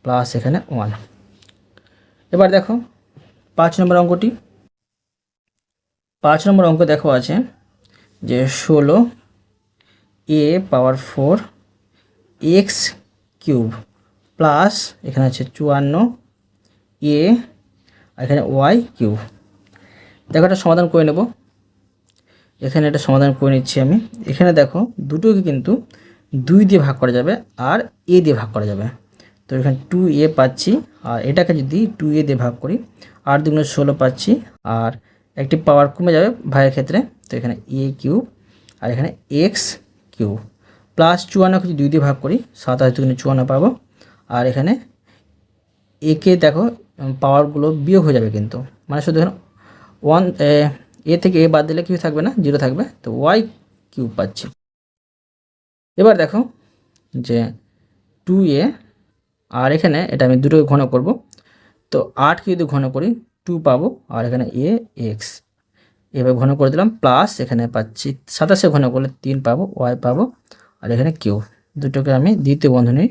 প্লাস এখানে 1। এবার দেখো 5 নম্বর অঙ্কটি। 5 নম্বর অঙ্ক দেখো আছে যে 16 এ পাওয়ার 4 এক্স কিউব প্লাস এখানে আছে 54 এ এখানে ওয়াই কিউব। দেখো এটা সমাধান করে নেব। এখানে এটা সমাধান করে নিচ্ছি আমি। এখানে দেখো দুটোকে কিন্তু 2 দিয়ে ভাগ করা যাবে আর এ দিয়ে ভাগ করা যাবে। তো এখানে 2a পাচ্ছি আর এটাকে যদি 2a দিয়ে ভাগ করি 8 দুগুণে 16 পাচ্ছি আর একটি পাওয়ার কমে যাবে ভাগের ক্ষেত্রে, তো এখানে এ কিউব আর এখানে এক্স কিউব প্লাস 54কে যদি 2 দিয়ে ভাগ করি 27 দুগুণে 54 পাবো আর এখানে একে দেখো পাওয়ারগুলো বিয়োগ হয়ে যাবে কিন্তু, মানে শুধু এখানে 1 এ থেকে এ বাদ দিলে কিছু থাকবে না, 0 থাকবে, তো ওয়াই কিউব পাচ্ছি। এবার দেখো যে 2a আর এখানে এটা আমি দুটোকে ঘন করব, তো 8কে যদি ঘন করি 2 পাবো আর এখানে এ এক্স এভাবে ঘন করে দিলাম প্লাস এখানে পাচ্ছি 27 ঘন করলে 3 পাবো ওয়াই পাবো আর এখানে কিউ। দুটোকে আমি দ্বিতীয় বন্ধনীর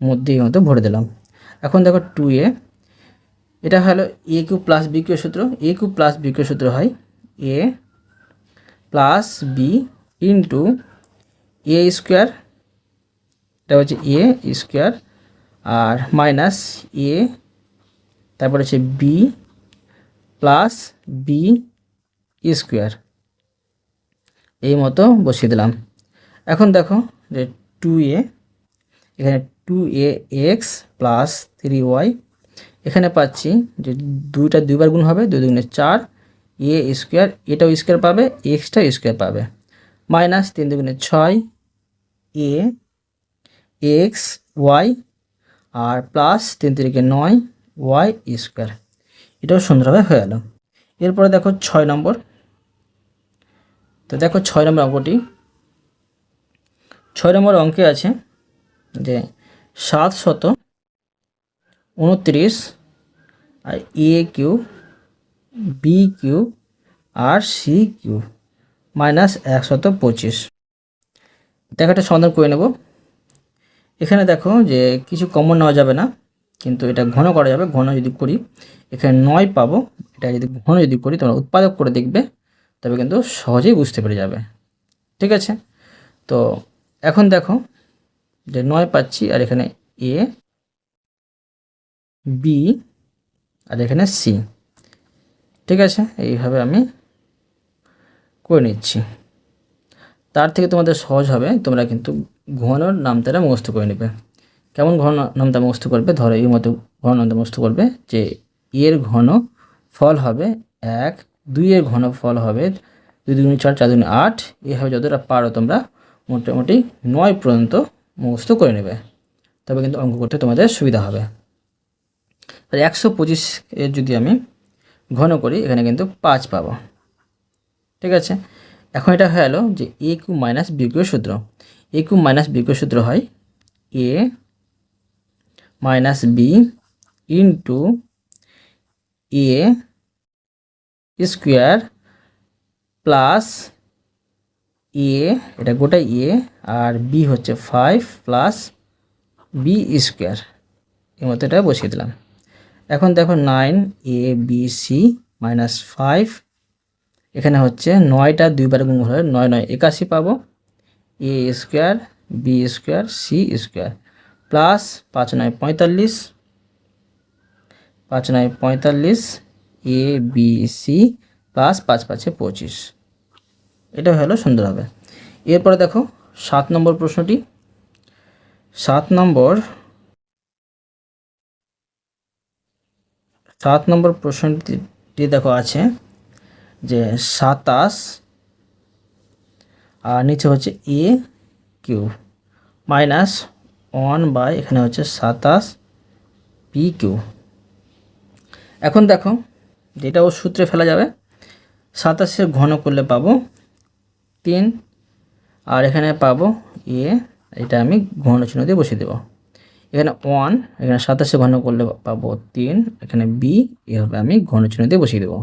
মধ্যেই মতো ভরে দিলাম। এখন দেখো 2a এটা হলো a cube plus B cube সূত্র, a cube plus B cube সূত্র হয় a plus b into A square, এটা হচ্ছে এ স্কোয়ার আর মাইনাস এ তারপর হচ্ছে বি প্লাস বি স্কোয়ার, এই মতো বসিয়ে দিলাম। এখন দেখো যে 2a এখানে 2a এক্স প্লাস 3y, এখানে পাচ্ছি যে 2টা 2 বার গুণ হবে, 2 দুগুণে 4 এ স্কোয়ার, এটাও স্কোয়ার পাবে এক্সটা স্কোয়ার পাবে মাইনাস 3 দুগুণে 6 এ এক্স ওয়াই আর প্লাস 3 3 9 ওয়াই স্কোয়ার, এটাও সুন্দরভাবে হয়ে গেল। এরপরে দেখো 6 নম্বর। তো দেখো 6 নম্বর অঙ্কটি। 6 নম্বর অঙ্কে আছে যে 729 আর এ Q B Q R C Q minus 125। দেখো এটা সমাধান করে নেব। এখানে দেখো যে কিছু কমন নেওয়া যাবে না, কিন্তু এটা ঘন করা যাবে। ঘন যদি করি এখানে 9 পাবো, এটা যদি ঘন যদি করি তোমরা উৎপাদক করে দেখবে, তবে কিন্তু সহজেই বুঝতে পেরে যাবে, ঠিক আছে। তো এখন দেখো যে 9 পাচ্ছি আর এখানে এ বি আর এখানে সি, ঠিক আছে, এইভাবে আমি করে নিচ্ছি। তার থেকে তোমাদের সহজ হবে, তোমরা কিন্তু ঘনর নামতাটা মুখস্থ করে নেবে। কেমন ঘন নামতা মুখস্থ করবে, ধরো এই মতো ঘন নামতা মুখস্থ করবে যে এর ঘন ফল হবে 1, 2 এর ঘন ফল হবে 2 দুগুণে 4 4 দুগুণে 8, এইভাবে যতটা পারো তোমরা মোটামুটি 9 পর্যন্ত মুখস্থ করে নেবে, তবে কিন্তু অঙ্ক করতে তোমাদের সুবিধা হবে। আর 125 এর যদি আমি ঘন করি এখানে কিন্তু 5 পাবো। ঠিক আছে, এখন এটা হয়ে গেলো যে এ কিউ মাইনাস বি কিউ সূত্র। এ কিউ মাইনাস বি কিউ সূত্র হয় এ মাইনাস বি ইন্টু এ স্কোয়ার প্লাস এ, এটা গোটাই এ, আর বি হচ্ছে 5 প্লাস বি স্কোয়ার, এর মতো এটা বসিয়ে দিলাম। এখন দেখো 9 এ বি সি মাইনাস 5, এখানে হচ্ছে 9টা 2 বার গুণ হলে 9 9 81 পাবো, A square B square C square plus 5 9 45, 5 9 45 A B C plus 5 5 25। এটা হলো সুন্দর হবে। এরপরে দেখো 7 নম্বর প্রশ্নটি। 7 নম্বর প্রশ্নটি দেখো আছে যে 27 আর নিচে হচ্ছে এ কিউ মাইনাস 1 বাই এখানে হচ্ছে 27 পি কিউ। এখন দেখো যেটা ও সূত্রে ফেলা যাবে, 27 ঘন করলে পাবো 3, আর এখানে পাবো এ, এটা আমি ঘন চিহ্ন দিয়ে বসিয়ে দেবো। এখানে 1, এখানে 27 ঘন করলে পাবো 3, এখানে বি, এভাবে আমি ঘন চিহ্ন দিয়ে বসিয়ে দেবো।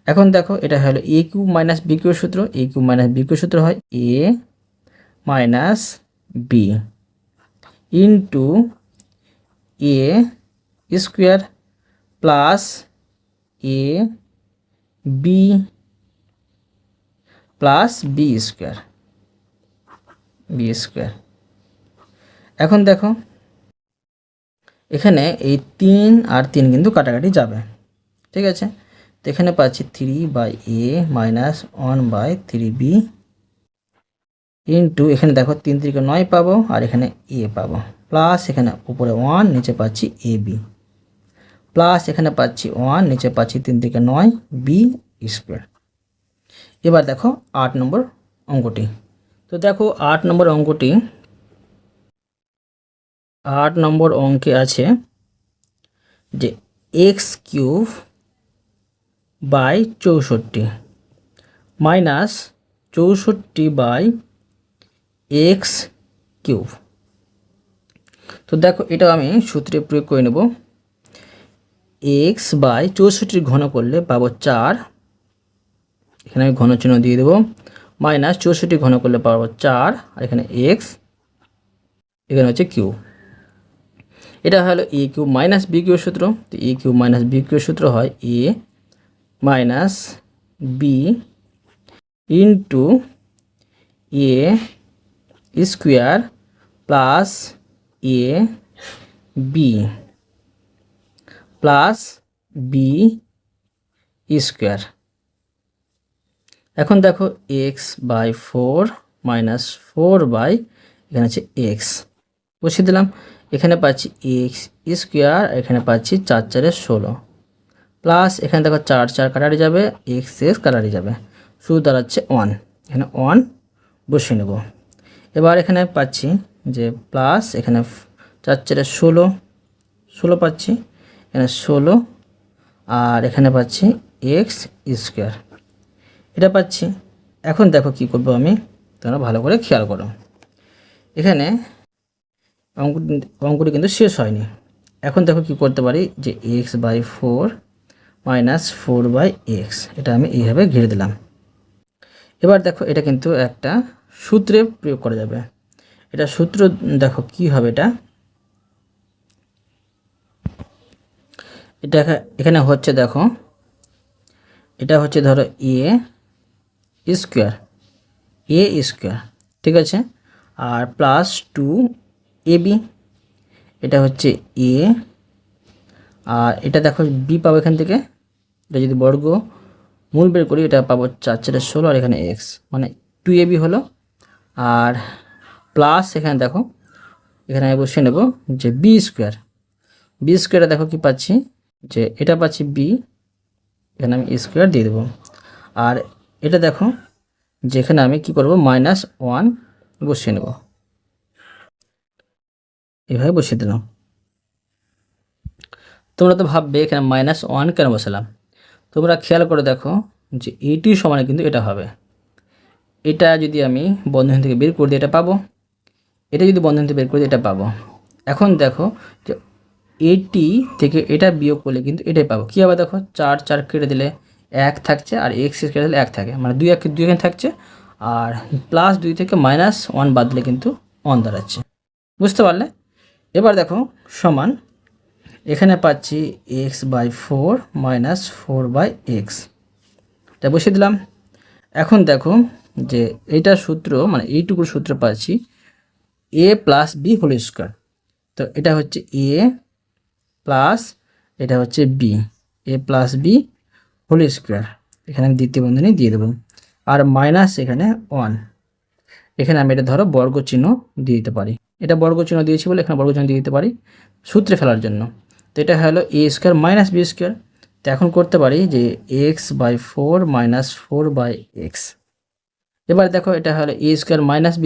এখন দেখো এটা হলো এ কিউ মাইনাস বি কিউ সূত্র। এ কিউ মাইনাস বি কিউ সূত্র হয় এ minus b into A square plus a b plus B square, এখন দেখো এখানে এই 3 আর 3 কিন্তু কাটাকাটি যাবে। ঠিক আছে, তো এখানে পাচ্ছি 3 by A minus 1 by 3 B into এখানে দেখো 3 3 9 পাবো, আর এখানে এ পাবো, প্লাস এখানে উপরে 1 নিচে পাচ্ছি এ বি, প্লাস এখানে পাচ্ছি 1 নিচে পাচ্ছি 3 থেকে 9 বি স্কোয়ার। এবার দেখো 8 নম্বর অঙ্কটি। তো দেখো 8 নম্বর অঙ্কটি, 8 নম্বর অঙ্কে আছে যে X cube by 64 minus 64 by X cube. তো দেখো এটা আমি সূত্রে প্রয়োগ করে নেব। এক্স বাই 64 ঘন করলে পাবো 4, এখানে আমি ঘন চিহ্ন দিয়ে দেবো, মাইনাস 64 ঘন করলে পাবো 4, আর এখানে এক্স, এখানে হচ্ছে কিউ। এটা হলো এ কিউ মাইনাস বি কিউ সূত্র। তো এ কিউ মাইনাস বি কিউ সূত্র হয় এ minus b into A square plus a b plus B square. এখন দেখো এক্স বাই 4 মাইনাস 4 বাই এখানে হচ্ছে এক্স বসিয়ে দিলাম। এখানে পাচ্ছি এক্স স্কোয়ার, এখানে পাচ্ছি 4 4 16, প্লাস এখানে দেখো 4 4 কাটারি যাবে, এক্স এক্স কাটারি যাবে, শুধু দাঁড়াচ্ছে 1, এখানে 1 বসিয়ে নেব। এবার এখানে পাচ্ছি যে প্লাস এখানে 4 4 16 16 পাচ্ছি, এখানে 16, আর এখানে পাচ্ছি এক্স স্কোয়ার, এটা পাচ্ছি। এখন দেখো কি করব আমি, তোমরা ভালো করে খেয়াল করো। এখানে অঙ্কটি কিন্তু শেষ হয়নি। এখন দেখো কি করতে পারি যে X by 4 minus 4 by X, এটা আমি এইভাবে ঘিরে দিলাম। এবার দেখো এটা কিন্তু একটা সূত্রে প্রয়োগ করা যাবে। এটা সূত্র দেখো কি হবে, এটা এখানে হচ্ছে দেখো, এটা হচ্ছে ধরো এ স্কোয়ার, ঠিক আছে, আর প্লাস 2 এ বি, এটা হচ্ছে এ, আর এটা দেখো বি পাবো এখান থেকে, এটা যদি বর্গ মূল বের করি এটা পাবো 4 4 16, আর এখানে এক্স মানে 2ab হলো, আর প্লাস এখানে দেখো এখানে আমি বসিয়ে নেব যে বি স্কোয়ারে দেখো কি পাচ্ছি যে এটা পাচ্ছি বি, এখানে আমি স্কোয়ার দিয়ে দেবো, আর এটা দেখো যেখানে আমি কি করব -1 বসিয়ে নেব, এভাবে বসিয়ে দিলাম। তোমরা তো ভাববে এখানে -1 কেন বসালাম। তোমরা খেয়াল করে দেখো যে এটি সমানে কিন্তু এটা হবে। এটা যদি আমি বন্ধনী থেকে বের করে দিই এটা পাবো, এটা যদি বন্ধনী থেকে বের করে দিই এটা পাবো। এখন দেখো যে এটি থেকে এটা বিয়োগ করলে কিন্তু এটাই পাবো। কী হবে দেখো, 4 4 কেটে দিলে 1 থাকছে, আর x কেটে দিলে 1 থাকে, মানে 2 এখানে থাকছে, আর +2 থেকে -1 বাদ দিলে কিন্তু 1 দাঁড়াচ্ছে। বুঝতে পারলে? এবার দেখো সমান, এখানে পাচ্ছি x/4 -4/x, এটা বসিয়ে দিলাম। এখন দেখো যে এইটা সূত্র, মানে এইটুকুর সূত্র পাচ্ছি a + b হোল স্কোয়ার। তো এটা হচ্ছে a প্লাস এটা হচ্ছে b, a + b whole square. এখানে আমি দ্বিতীয় বন্ধনী দিয়ে দেবো, আর মাইনাস এখানে 1, এখানে আমি এটা ধরো বর্গ চিহ্ন দিয়ে দিতে পারি। এটা বর্গ চিহ্ন দিয়েছি বলে এখানে বর্গ চিহ্ন দিয়ে দিতে পারি সূত্রে ফেলার জন্য। তো এটা হলো a² - b²। তো এখন করতে পারি যে x/4 -4/x। এবার দেখো এটা হলো a² - b²,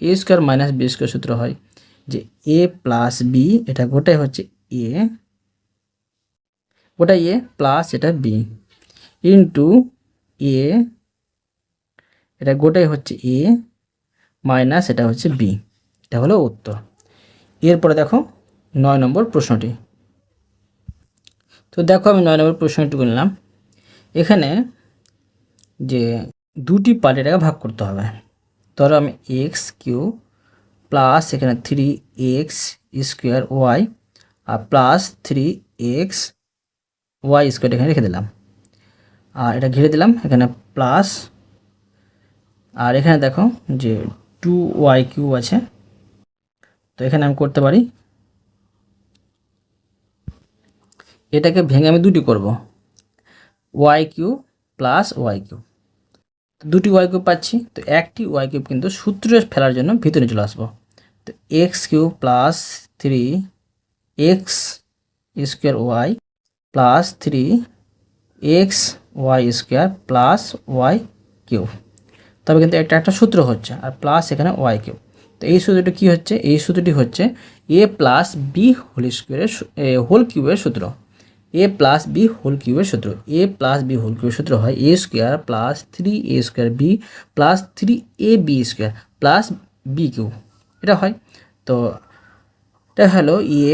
a² - b² সূত্র হয় যে a + b, এটা গোটাই হচ্ছে a, গোটাই a প্লাস এটা b ইন্টু a, এটা গোটাই হচ্ছে a মাইনাস এটা হচ্ছে b। এটা হলো উত্তর। এরপরে দেখো 9 নম্বর প্রশ্নটি। তো দেখো আমি 9 নম্বর প্রশ্নটি নিলাম। এখানে যে দুটি পার্ট এটাকে ভাগ করতে হবে। ধরো আমি x³ প্লাস এখানে 3x² y আর প্লাস 3xy² এখানে রেখে দিলাম, আর এটা ঘিরে দিলাম এখানে প্লাস, আর এখানে দেখো যে 2y³ আছে। তো এখানে আমি করতে পারি, এটাকে ভেঙে আমি দুটি করব, y³ প্লাস y³। দুটি y³ পাচ্ছি, তো একটি y³ কিন্তু সূত্রে ফেলার জন্য ভিতরে চলে আসবো। তো x³ plus 3x² plus 3xy² plus y³, তবে কিন্তু একটা একটা সূত্র হচ্ছে, আর প্লাস এখানে y³। তো এই সূত্রটি কী হচ্ছে, এই সূত্রটি হচ্ছে a + b হোল কিউবের সূত্র। a + b হোল কিউবের সূত্র, a + b হোল কিউবের সূত্র হয় a² plus 3a² b plus 3ab² plus b³ এটা হয়। তো এটা হলো a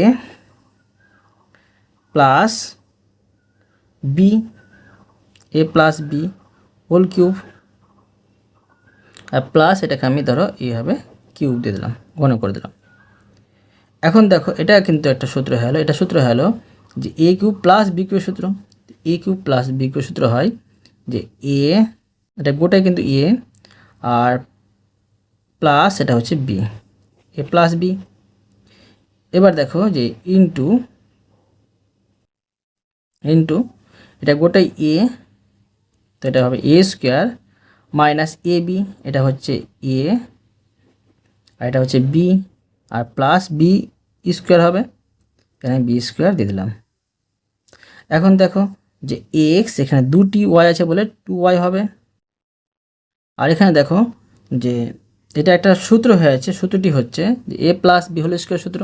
plus b, a plus b whole cube, আর প্লাস এটাকে আমি ধরো এইভাবে কিউব দিয়ে দিলাম, ঘন করে দিলাম। এখন দেখো এটা কিন্তু একটা সূত্র হলো, এটা সূত্র হলো যে a³ প্লাস b³ সূত্র। a³ প্লাস b³ সূত্র হয় যে a, এটা গোটাই কিন্তু a, আর প্লাস এটা হচ্ছে b, a প্লাস b। এবার দেখো যে ইন্টু এটা গোটাই a, তো এটা হবে a² মাইনাস ab, এটা হচ্ছে a, আর এটা হচ্ছে b, আর প্লাস b² হবে, এখানে b² দিয়ে দিলাম। এখন দেখো যে x, এখানে দুটি y আছে বলে 2y হবে, আর এখানে দেখো যে এটা একটা সূত্র হয়েছে, সূত্রটি হচ্ছে যে a + b হোল স্কোয়ার সূত্র।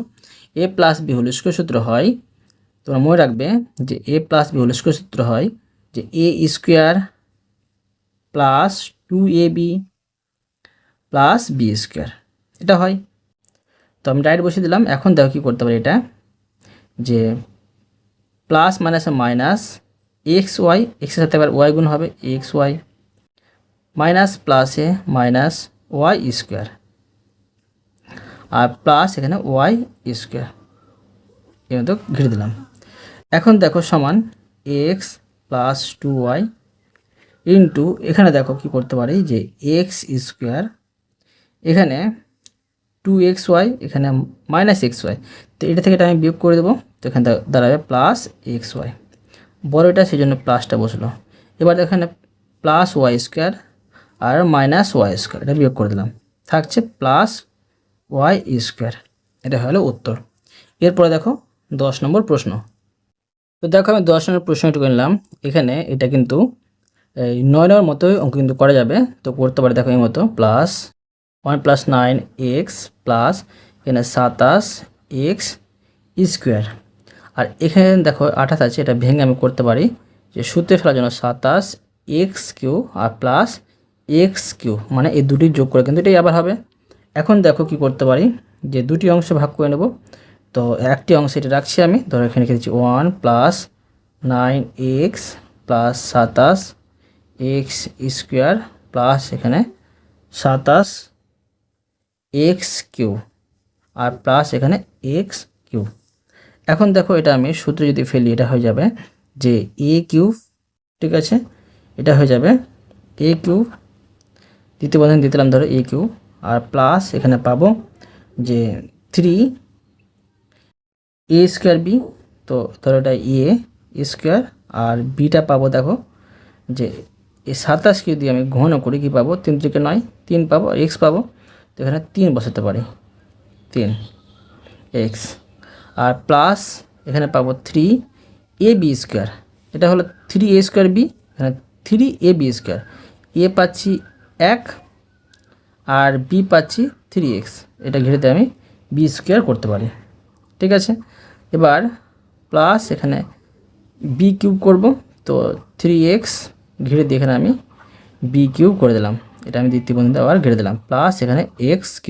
a + b হোল স্কোয়ার সূত্র হয়, তোমরা মনে রাখবে যে a + b হোল স্কোয়ার সূত্র হয় যে a² plus 2ab plus b², এটা হয়। তো আমি ডাইরেক্ট বসিয়ে দিলাম। এখন দেখো কী করতে পারি, এটা যে প্লাস মাইনাসে মাইনাস xy, এক্সের সাথে আবার y গুণ হবে xy, মাইনাস প্লাসে মাইনাস y², আর প্লাস এখানে y², এর মতো ঘিরে দিলাম। এখন দেখো সমান x প্লাস 2y ইন্টু, এখানে দেখো কি করতে পারি যে x², এখানে 2xy, এখানে -xy, তো এটা থেকে এটা আমি বিয়োগ করে দেবো, তো এখানে দাঁড়াবে প্লাস xy, বড়টা সেই জন্য প্লাসটা বসলো। এবার এখানে প্লাস y² আর মাইনাস y², এটা বিয়োগ করে দিলাম, থাকছে প্লাস y²। এটা হলো উত্তর। এরপরে দেখো 10 নম্বর প্রশ্ন। তো দেখো আমি 10 নম্বর প্রশ্নটুকু নিলাম। এখানে এটা কিন্তু এই 9 নম্বর মতোই অঙ্ক কিন্তু করা যাবে। তো করতে পারে দেখো এই মতো, প্লাস 1 প্লাস 9x প্লাস এখানে 27x স্কোয়ার। আর এখানে দেখো 28 আছে, এটা ভেঙে আমি করতে পারি যে সূত্রে ফেলার জন্য 27x³ আর প্লাস x³ মানে এই দুটি যোগ করে কিন্তু এটাই আবার হবে। এখন দেখো কি করতে পারি যে দুটি অংশ ভাগ করে নেব। তো একটি অংশ এটা রাখছি আমি, ধরো এখানে লিখেছি 1 plus 9x plus 27x square plus এখানে 27x³ আর প্লাস এখানে x³। এখন দেখো এটা আমি সূত্র যদি ফেলি এটা হয়ে যাবে যে a³, ঠিক আছে, এটা হয়ে যাবে a³ দ্বিতীয় বন্ধনী দিলাম ধরো a³ আর প্লাস এখানে পাবো যে 3a²b, তো ধরো এটা a স্কোয়ার আর বিটা পাবো দেখো যে এই 27কে যদি আমি ঘন করি কি পাবো 3 × 9 3 পাবো, x পাবো, তো এখানে 3 বসাতে পারি 3x আর প্লাস এখানে পাবো 3ab², এটা হলো 3a²b, এখানে 3ab², a পাচ্ছি 1 আর b পাচ্ছি 3x, এটা ঘিরেতে আমি b² করতে পারি, ঠিক আছে। এবার প্লাস এখানে b³ করব, তো 3x ঘিরে দিয়ে এখানে আমি b³ করে দিলাম, এটা আমি দ্বিতীয় বন্ধনীতে আবার ঘিরে দিলাম, প্লাস এখানে x³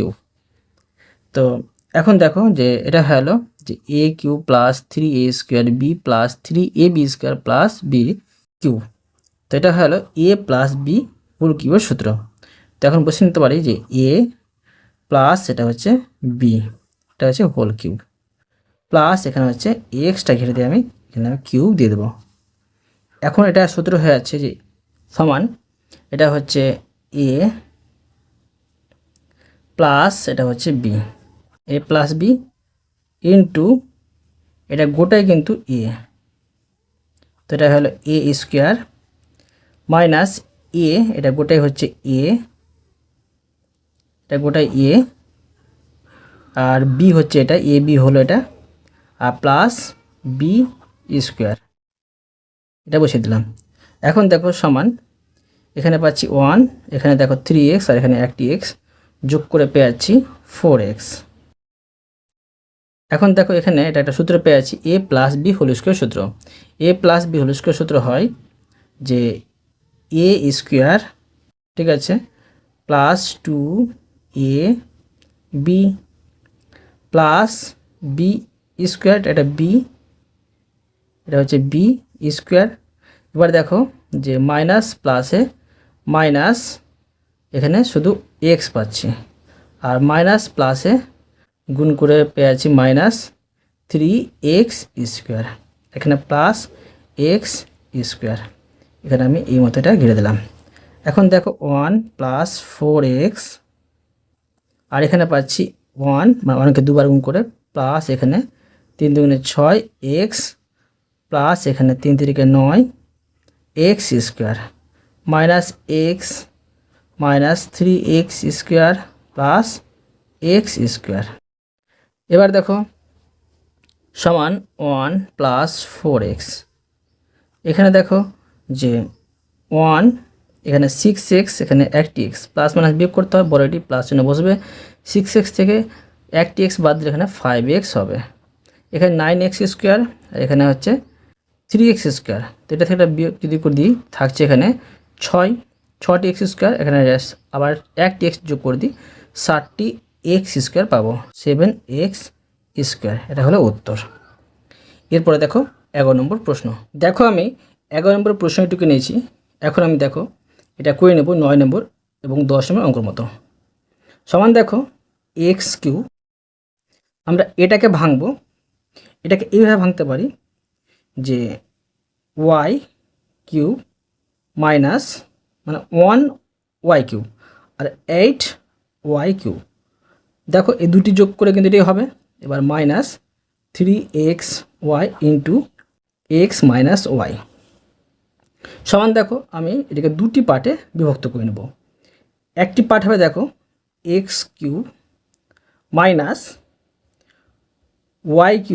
তো এখন দেখো যে এটা হলো যে a³ plus 3a² b plus 3ab² plus b³ তো এটা হলো a প্লাস b হোল কিউবের সূত্র। তো এখন বসে নিতে পারি যে a প্লাস এটা হচ্ছে b, এটা হচ্ছে হোল কিউব, প্লাস এখানে হচ্ছে এক্সটা ঘিরে দিয়ে আমি এখানে কিউব দিয়ে দেবো। এখন এটা সূত্র হয়ে যাচ্ছে যে সমান এটা হচ্ছে a প্লাস এটা হচ্ছে b, a plus b into এটা গোটাই কিন্তু a, তো এটা হলো a² মাইনাস a, এটা গোটাই হচ্ছে a, এটা গোটাই a আর b হচ্ছে এটা ab হলো এটা, আর প্লাস b², এটা বসিয়ে দিলাম। এখন দেখো সমান এখানে পাচ্ছি 1, এখানে দেখো 3x আর এখানে একটি x যোগ করে পেয়ে যাচ্ছি 4x। এখন দেখো এখানে এটা একটা সূত্র পেয়ে যাচ্ছি a plus b whole square সূত্র। a plus b whole square সূত্র হয় যে a², ঠিক আছে, প্লাস 2ab প্লাস b², এটা b, এটা হচ্ছে b²। এবার দেখো যে মাইনাস প্লাসে মাইনাস এখানে শুধু x পাচ্ছি আর মাইনাস প্লাসে গুণ করে পেয়ে যাচ্ছি মাইনাস 3x², এখানে প্লাস x², এখানে আমি এই মতো এটা ঘিরে দিলাম। এখন দেখো 1 প্লাস 4x আর এখানে পাচ্ছি 1 মানে 1কে দুবার গুণ করে প্লাস এখানে 3 দুগুণে 6x প্লাস এখানে 3 3 9 x² minus x minus 3x² plus x²। এবার দেখো সমান 1 প্লাস 4x, এখানে দেখো যে 1 এখানে 6x এখানে একটি x, প্লাস মাইনাস বিয়োগ করতে হবে, বড়টি প্লাস চিহ্ন বসবে, 6x থেকে একটি x বাদ দিলে এখানে 5x হবে, এখানে 9x² আর এখানে হচ্ছে 3x², তো এটা থেকে বিয়োগ যদি করে দিই থাকছে এখানে 6টি x², এখানে আবার একটি x যোগ করে দিই 7টি x² পাবো, 7x², এটা হলো উত্তর। এরপরে দেখো 11 নম্বর প্রশ্ন। দেখো আমি 11 নম্বর প্রশ্নটুকু নিয়েছি, এখন আমি দেখো এটা করে নেব 9 নম্বর এবং 10 নম্বর অঙ্কের মতো। সমান দেখো x³ আমরা এটাকে ভাঙবো, এটাকে এইভাবে ভাঙতে পারি যে y³ মাইনাস মানে 1y³ আর 8y³ দেখো এই দুটি যোগ করে কিন্তু এটাই হবে। এবার minus 3xy into x minus Y সমান দেখো আমি এটাকে দুটি পার্টে বিভক্ত করে নেব। একটি পার্ট হবে দেখো x³ minus y³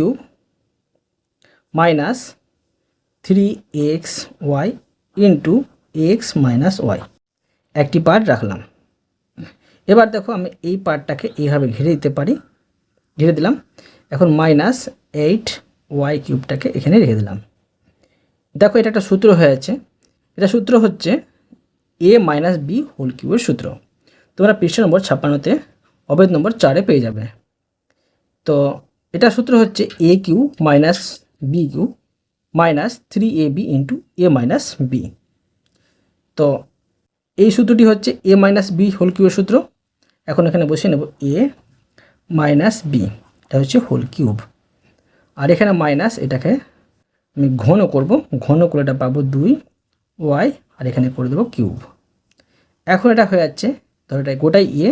minus 3xy into x minus Y, একটি পার্ট রাখলাম। এবার দেখো আমি এই পার্টটাকে এইভাবে ঘিরে দিতে পারি, ঘিরে দিলাম। এখন -8y³ এখানে রেখে দিলাম। দেখো এটা একটা সূত্র হয়েছে, এটা সূত্র হচ্ছে a - b³ এর সূত্র। তোমরা পৃষ্ঠা নম্বর 56-তে অবেদ নম্বর 4-এ পেয়ে যাবে। তো এটা সূত্র হচ্ছে a³ - b³ -3ab × a - b। তো এই সূত্রটি হচ্ছে a - b³ এর সূত্র। এখন এখানে বসিয়ে নেব a - b, এটা হচ্ছে হোল কিউব, আর এখানে মাইনাস, এটাকে আমি ঘন করব, ঘন করে এটা পাবো 2y, আর এখানে করে দেবো কিউব। এখন এটা হয়ে যাচ্ছে, তো এটা গোটাই a³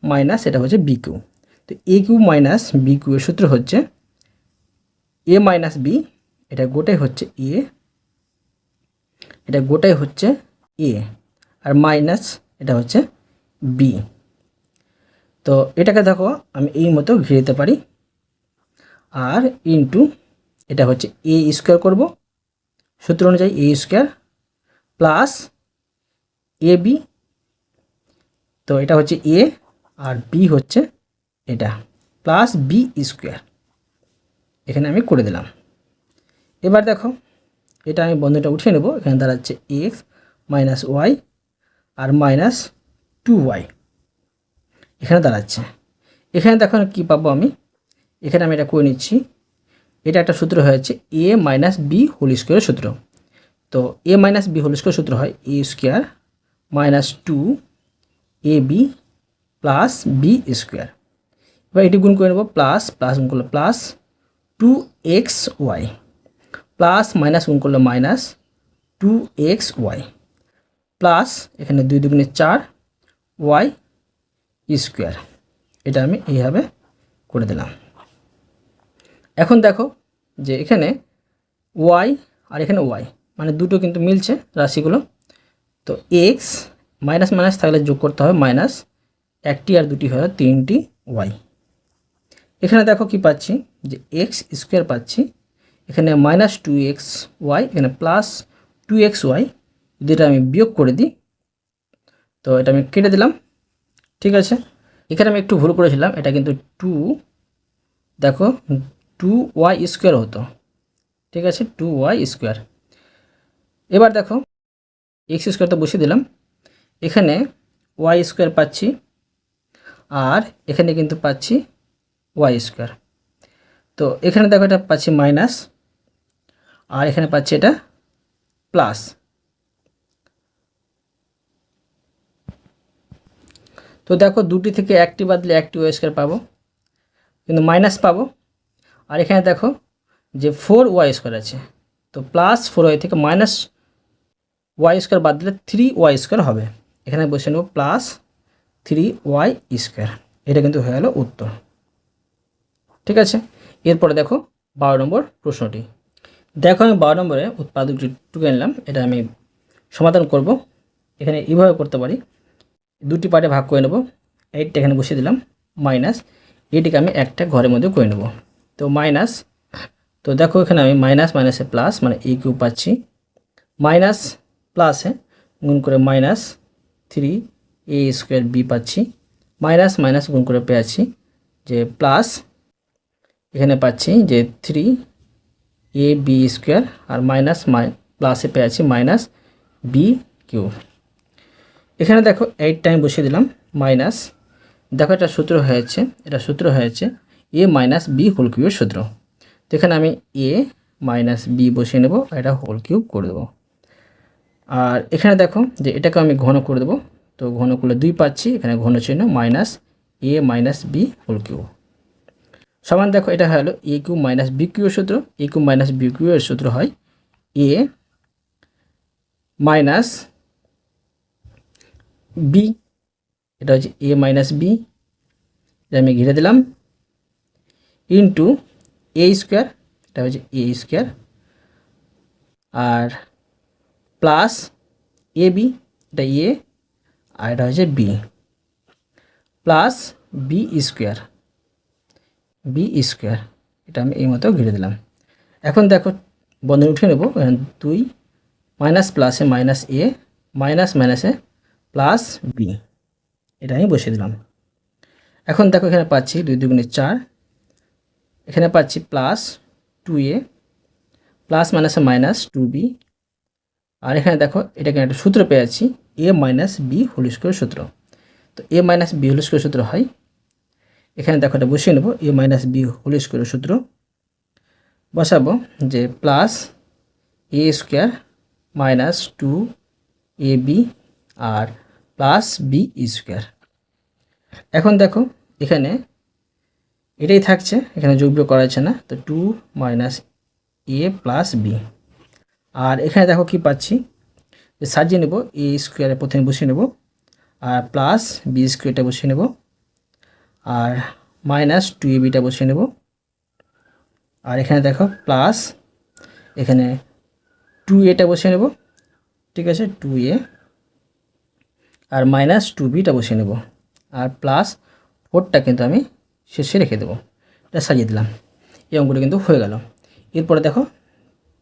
মাইনাস এটা হচ্ছে b³। তো a³ - b³ এর সূত্র হচ্ছে a - b, এটা গোটাই হচ্ছে a, এটা গোটাই হচ্ছে a, আর মাইনাস এটা হচ্ছে b। তো এটাকে দেখো আমি এই মতো ঘিরে দিতে পারি, আর ইনটু এটা হচ্ছে a² করব, সূত্র অনুযায়ী a² প্লাস ab। তো এটা হচ্ছে a, আর b হচ্ছে এটা, প্লাস b²। এখানে আমি করে দিলাম। এবার দেখো এটা আমি বন্ধনীটা উঠিয়ে নেব, এখানে দাঁড়াচ্ছে x - y আর -2y এখানে দাঁড়াচ্ছে। এখানে দেখো কি পাবো আমি, এখানে আমি এটা করে নিচ্ছি। এটা একটা সূত্র হয়েছে a - b² এর সূত্র। তো a - b² সূত্র হয় a² - 2ab প্লাস b²। এবার এটি গুণ করে নেব, প্লাস প্লাস গুণ করলে প্লাস 2xy, প্লাস মাইনাস গুণ করলে মাইনাস 2xy, প্লাস এখানে 2 দুগুণে 4y²। এটা আমি এইভাবে করে দিলাম। এখন দেখো যে এখানে y আর এখানে y মানে দুটো কিন্তু মিলছে রাশিগুলো। তো x মাইনাস মাইনাস থাকলে যোগ করতে হবে মাইনাস, একটি আর দুটি হয় 3টি y। এখানে দেখো কি পাচ্ছি যে x² পাচ্ছি, এখানে -2xy, এখানে +2xy। যদি এটা আমি বিয়োগ করে দিই, তো এটা আমি কেটে দিলাম, ঠিক আছে। এখানে আমি একটু ভুল করেছিলাম, এটা কিন্তু 2, দেখো 2y² হতো, ঠিক আছে, 2y²। এবার দেখো x² তো বসিয়ে দিলাম, এখানে y² পাচ্ছি, আর এখানে কিন্তু পাচ্ছি y²। তো এখানে দেখো এটা পাচ্ছি মাইনাস, আর এখানে পাচ্ছি এটা প্লাস। তো দেখো দুটি থেকে একটি বাদলে একটি y² পাবো, কিন্তু মাইনাস পাবো। আর এখানে দেখো যে 4y² আছে, তো +4y থেকে -y² বাদ দিলে 3y² হবে। এখানে বসে নেব +3y²। এটা কিন্তু হয়ে গেল উত্তর, ঠিক আছে। এরপরে দেখো 12 নম্বর প্রশ্নটি। দেখো আমি 12 নম্বরে উৎপাদকটি টুকে নিলাম, এটা আমি সমাধান করব। এখানে এইভাবে করতে পারি, দুটি পার্টে ভাগ করে নেব। 8টা এখানে বসিয়ে দিলাম, মাইনাস এটিকে আমি একটা ঘরের মধ্যে করে নেব। তো মাইনাস, তো দেখো এখানে আমি মাইনাস মাইনাসে প্লাস মানে a³ পাচ্ছি, মাইনাস প্লাসে গুণ করে -3a² পাচ্ছি, মাইনাস মাইনাস গুণ করে পেয়েছি যে প্লাস, এখানে পাচ্ছি যে 3ab² আর মাইনাস প্লাসে পেয়েছি -b³। এখানে দেখো 8টা আমি বসিয়ে দিলাম, মাইনাস, দেখো এটা সূত্র হয়েছে, এটা সূত্র হয়েছে a - b³ এর সূত্র। তো এখানে আমি a - b বসিয়ে নেব, এটা হোল কিউব করে দেবো। আর এখানে দেখো যে এটাকে আমি ঘন করে দেবো, তো ঘন করলে 2 পাচ্ছি, এখানে ঘন চিহ্ন -a - b³ সমান। দেখো এটা হলো a³ - b³ এর সূত্র। a³ - b³ এর সূত্র হয় a - b, এটা হচ্ছে a - b, এটা আমি ঘিরে দিলাম, ইন্টু a², এটা হচ্ছে a², আর প্লাস ab, এটা a, আর এটা হচ্ছে b, প্লাস b², এটা আমি এই মতো ঘিরে দিলাম। এখন দেখো বন্ধনী উঠিয়ে নেব, 2 মাইনাস প্লাসে -a, মাইনাস মাইনাসে +b, এটা আমি বসিয়ে দিলাম। এখন দেখো এখানে পাচ্ছি 2 দুগুণে 4, এখানে পাচ্ছি প্লাস 2a প্লাস মাইনাসে মাইনাস 2b, আর এখানে দেখো এটাকে একটা সূত্র পেয়েছি a minus B whole square সূত্র। তো a minus B whole square সূত্র হয়, এখানে দেখো এটা বসিয়ে নেব, a minus B whole square সূত্র বসাবো যে plus a square minus 2ab আর প্লাস বি স্কোয়ার। এখন দেখো এখানে এটাই থাকছে, এখানে যোগ বিয়োগ করা যাচ্ছে না, তো 2 মাইনাস a প্লাস বি। আর এখানে দেখো কি পাচ্ছি, যে সাজিয়ে নেব, a স্কোয়ারে প্রথমে বসিয়ে নেব, আর প্লাস বি স্কোয়ারটা বসিয়ে নেব, আর মাইনাস 2abটা বসিয়ে নেব, আর এখানে দেখো প্লাস এখানে 2aটা বসিয়ে নেব, ঠিক আছে 2a, আর মাইনাস 2bটা বসিয়ে নেব, আর প্লাস 4টা কিন্তু আমি শেষে রেখে দেবো। এটা সাজিয়ে দিলাম, এই অঙ্কটা কিন্তু হয়ে গেল। এরপরে দেখো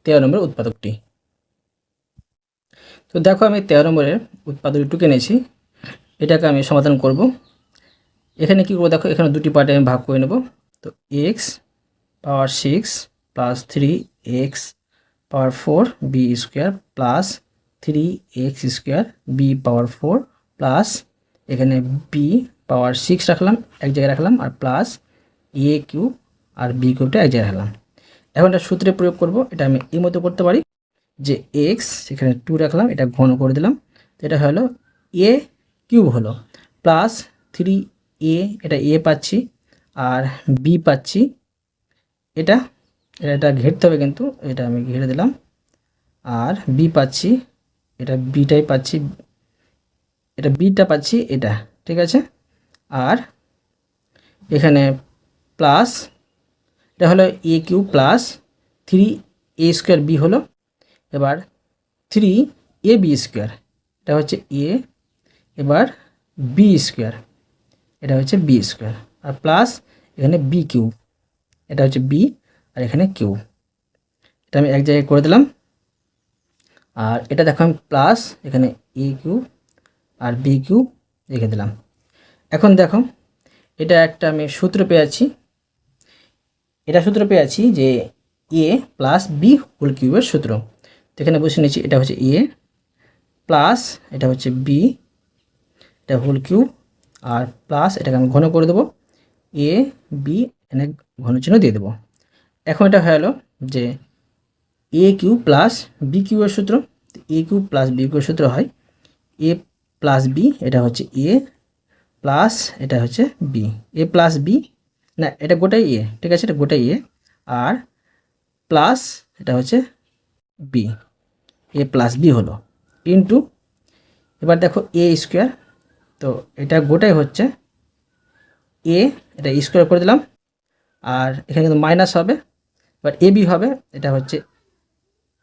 13 নম্বরের উৎপাদকটি। তো দেখো আমি 13 নম্বরের উৎপাদকটি টুকে নিয়েছি, এটাকে আমি সমাধান করব। এখানে কি করব দেখো, এখানে দুটি পার্টে আমি ভাগ করে নেব। তো x power 6 plus 3x power 4 b square plus 3x square b power 4 plus এখানে বি পাওয়ার 6 রাখলাম, এক জায়গায় রাখলাম, আর প্লাস এ কিউব আর বি কিউবটা এক জায়গায় রাখলাম। এখন এটা সূত্রে প্রয়োগ করব, এটা আমি এই মতো করতে পারি যে এক্স এখানে 2 রাখলাম, এটা ঘন করে দিলাম, তো এটা হলো এ কিউব হলো প্লাস 3a, এটা এ পাচ্ছি, আর বি পাচ্ছি, এটা এটা ঘেরতে হবে কিন্তু এটা আমি ঘিরে দিলাম, আর বি পাচ্ছি, এটা বিটাই পাচ্ছি, এটা বিটা পাচ্ছি, এটা ঠিক আছে। আর এখানে প্লাস এটা হলো a cube plus 3a square b হলো, এবার 3ab স্কোয়ার, এটা হচ্ছে এ, এবার বি স্কোয়ার, এটা হচ্ছে বি স্কোয়ার, আর প্লাস এখানে বি কিউব, এটা হচ্ছে বি, আর এখানে কিউব, এটা আমি এক জায়গায় করে দিলাম। আর এটা দেখো আমি প্লাস এখানে এ কিউব আর বি কিউব রেখে দিলাম। এখন দেখো এটা একটা আমি সূত্র পেয়েছি, এটা সূত্র পেয়েছি যে এ প্লাস বি হোল কিউবের সূত্র। তো এখানে বসে নিচ্ছি, এটা হচ্ছে এ প্লাস এটা হচ্ছে বি, এটা হোল কিউব, আর প্লাস এটাকে আমি ঘন করে দেবো, এ বি এখানে ঘন চিহ্ন দিয়ে দেবো। এখন এটা হয়ে গেলো যে এ কিউব প্লাস বি কিউবের সূত্র, এ কিউব প্লাস বি কিউবের সূত্র হয় এ প্লাস বি, এটা হচ্ছে এ প্লাস এটা হচ্ছে বি, এ প্লাস বি, না এটা গোটাই এ, ঠিক আছে, এটা গোটাই এ, আর প্লাস এটা হচ্ছে বি, এ প্লাস বি হলো ইন্টু, এবার দেখো এ স্কোয়ার, তো এটা গোটাই হচ্ছে এ, এটা স্কোয়ার করে দিলাম, আর এখানে কিন্তু মাইনাস হবে, এবার এ বি হবে, এটা হচ্ছে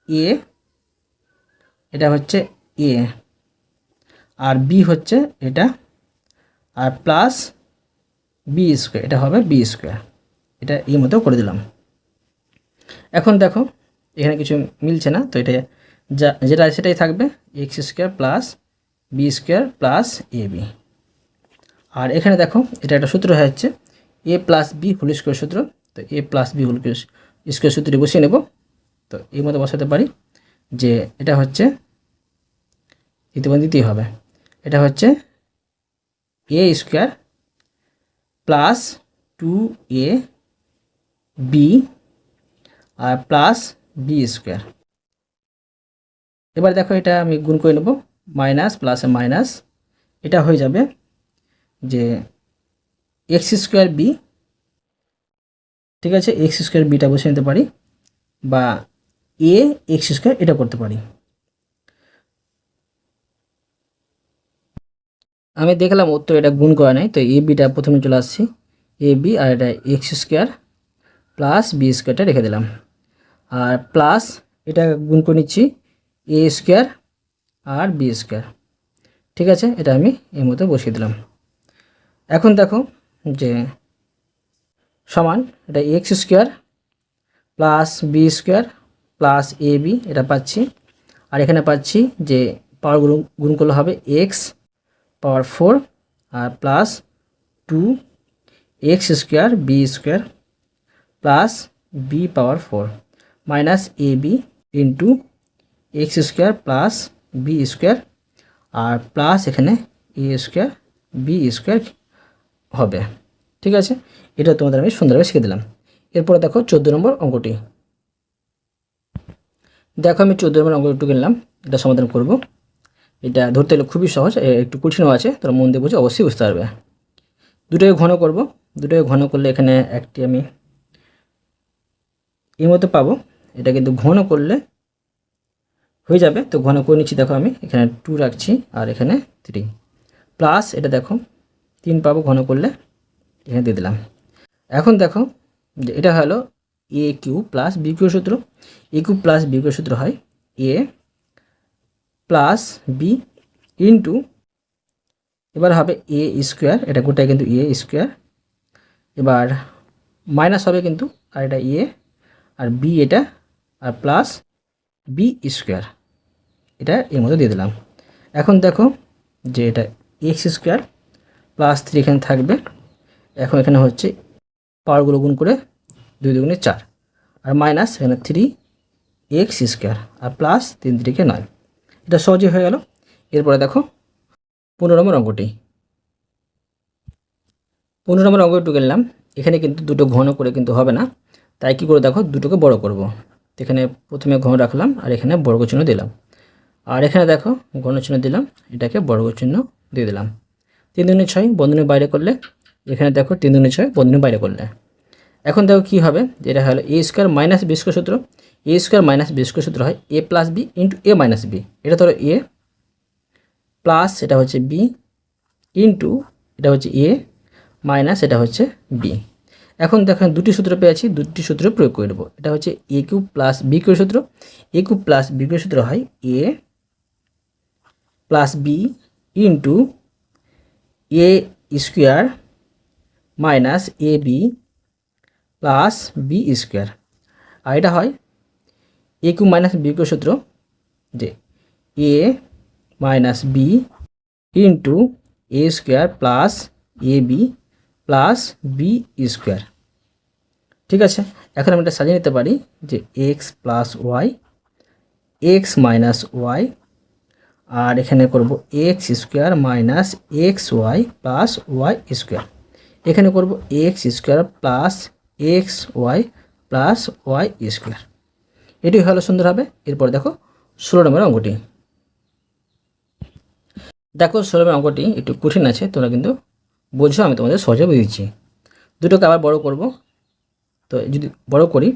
এ, এটা হচ্ছে এ, আর বি হচ্ছে এটা, আর প্লাস বি স্কোয়ার, এটা হবে বি স্কোয়ার, এটা এই মতো করে দিলাম। এখন দেখো এখানে কিছু মিলছে না, তো এটা যেটা সেটাই থাকবে, x square plus B square plus a b. আর এখানে দেখো এটা একটা সূত্র হচ্ছে a plus b whole square সূত্র, তো a plus b whole square সূত্রটি বসিয়ে নেব। তো এই মতো বসাতে পারি যে এটা হচ্ছে ইতিমধ্যে দিতেই হবে, এটা হচ্ছে a square plus 2a B আর প্লাস বি স্কোয়ার। এবার দেখো এটা আমি গুণ করে নেব, মাইনাস প্লাসে মাইনাস, এটা হয়ে যাবে যে এক্স স্কোয়ার বি, ঠিক আছে, এক্স স্কোয়ার বিটা বসে নিতে পারি, বা এ এক্স স্কোয়ার এটা করতে পারি। আমি দেখলাম উত্তর এটা গুণ করা নাই, তো এ বিটা প্রথমে চলে আসছি, এ বি, আর এটা এক্স স্কোয়ার প্লাস বি স্কোয়ারটা রেখে দিলাম, আর প্লাস এটা গুণ করে নিচ্ছি এ স্কোয়ার আর বি স্কোয়ার, ঠিক আছে, এটা আমি এর মতো বসিয়ে দিলাম। এখন দেখো যে সমান এটা x square plus B square plus a b, এটা পাচ্ছি, আর এখানে পাচ্ছি যে পাওয়ার গুণ করলে হবে এক্স পাওয়ার 4 আর plus 2x square B square plus b power 4 minus এ b into x square plus B square আর প্লাস এখানে এ স্কোয়ার বি স্কোয়ার হবে। ঠিক আছে, এটা তোমাদের আমি সুন্দরভাবে শিখে দিলাম। এরপরে দেখো 14 নম্বর অঙ্কটি। দেখো আমি 14 নম্বর অঙ্কটি কিনলাম, এটা সমাধান করব। এটা ধরতে গেলে খুবই সহজ, একটু কঠিনও আছে, তোমরা মন দিয়ে বুঝে অবশ্যই বুঝতে পারবে। দুটোকে ঘন করব, দুটোকে ঘন করলে এখানে একটি আমি এর মতো পাবো, এটা কিন্তু ঘন করলে হয়ে যাবে। তো ঘন করে নিচ্ছি, দেখো আমি এখানে 2 রাখছি আর এখানে 3 প্লাস এটা দেখো 3 পাবো ঘন করলে, এখানে দিয়ে দিলাম। এখন দেখো যে এটা হলো এ কিউ প্লাস বি কিউ সূত্র। এ কিউ প্লাস বি কিউ সূত্র হয় এ প্লাস বি ইন্টু এবার হবে এ স্কোয়ার, এটা গোটায় কিন্তু এ স্কোয়ার, এবার মাইনাস হবে কিন্তু আর এটা এ আর বি এটা আর প্লাস বি স্কোয়ার, এটা এর মধ্যে দিয়ে দিলাম। এখন দেখো যে এটা এক্স স্কোয়ার প্লাস 3 এখানে থাকবে। এখন এখানে হচ্ছে পাওয়ারগুলো গুণ করে 2 দুগুণে 4 আর মাইনাস এখানে 3x স্কোয়ার আর প্লাস 3 3 9, এটা সহজে হয়ে গেল। এরপরে দেখো 15 নম্বর অঙ্কটি। 15 নম্বর অঙ্কটি গেলাম, এখানে কিন্তু দুটো ঘন করে কিন্তু হবে না, তাই কি করে দেখো দুটোকে বড় করব। এখানে প্রথমে ঘন রাখলাম আর এখানে বর্গ চিহ্ন দিলাম, আর এখানে দেখো ঘন চিহ্ন দিলাম, এটাকে বর্গ চিহ্ন দিয়ে দিলাম। 3 দুগুণে 6 বন্ধনীর বাইরে করলে, এখানে দেখো 3 দুগুণে 6 বন্ধনীর বাইরে করলে। এখন দেখো কী হবে, যেটা হলো এ স্কোয়ার মাইনাস বি স্কোয়ার সূত্র। A square minus B square সূত্র হয় a plus b into a minus B. এটা ধরো এ প্লাস এটা হচ্ছে বি ইন্টু এটা হচ্ছে এ মাইনাস এটা হচ্ছে বি। এখন দেখেন দুটি সূত্র পেয়েছি, দুটি সূত্র প্রয়োগ করে দেবো। এটা হচ্ছে a cube plus b cube সূত্র। A cube plus b cube সূত্র হয় a plus b into A square minus A b plus B square. আর এটা হয় a cube minus B cube সূত্র, যে a minus b into A square plus a b plus B square. ঠিক আছে, এখন আমি এটা সাজিয়ে নিতে পারি যে x plus y, x minus y, আর এখানে করব X square minus x Y plus Y square. এখানে করব X square plus x Y plus Y square. এটি হলো সুন্দর হবে। এরপর দেখো 16 নম্বর অঙ্কটি। দেখো 16 নম্বর অঙ্কটি একটু কঠিন আছে, তোমরা কিন্তু বোঝো, আমি তোমাদের সহজে বুঝিয়েছি। দুটোকে আবার বড় করব, তো যদি বড় করি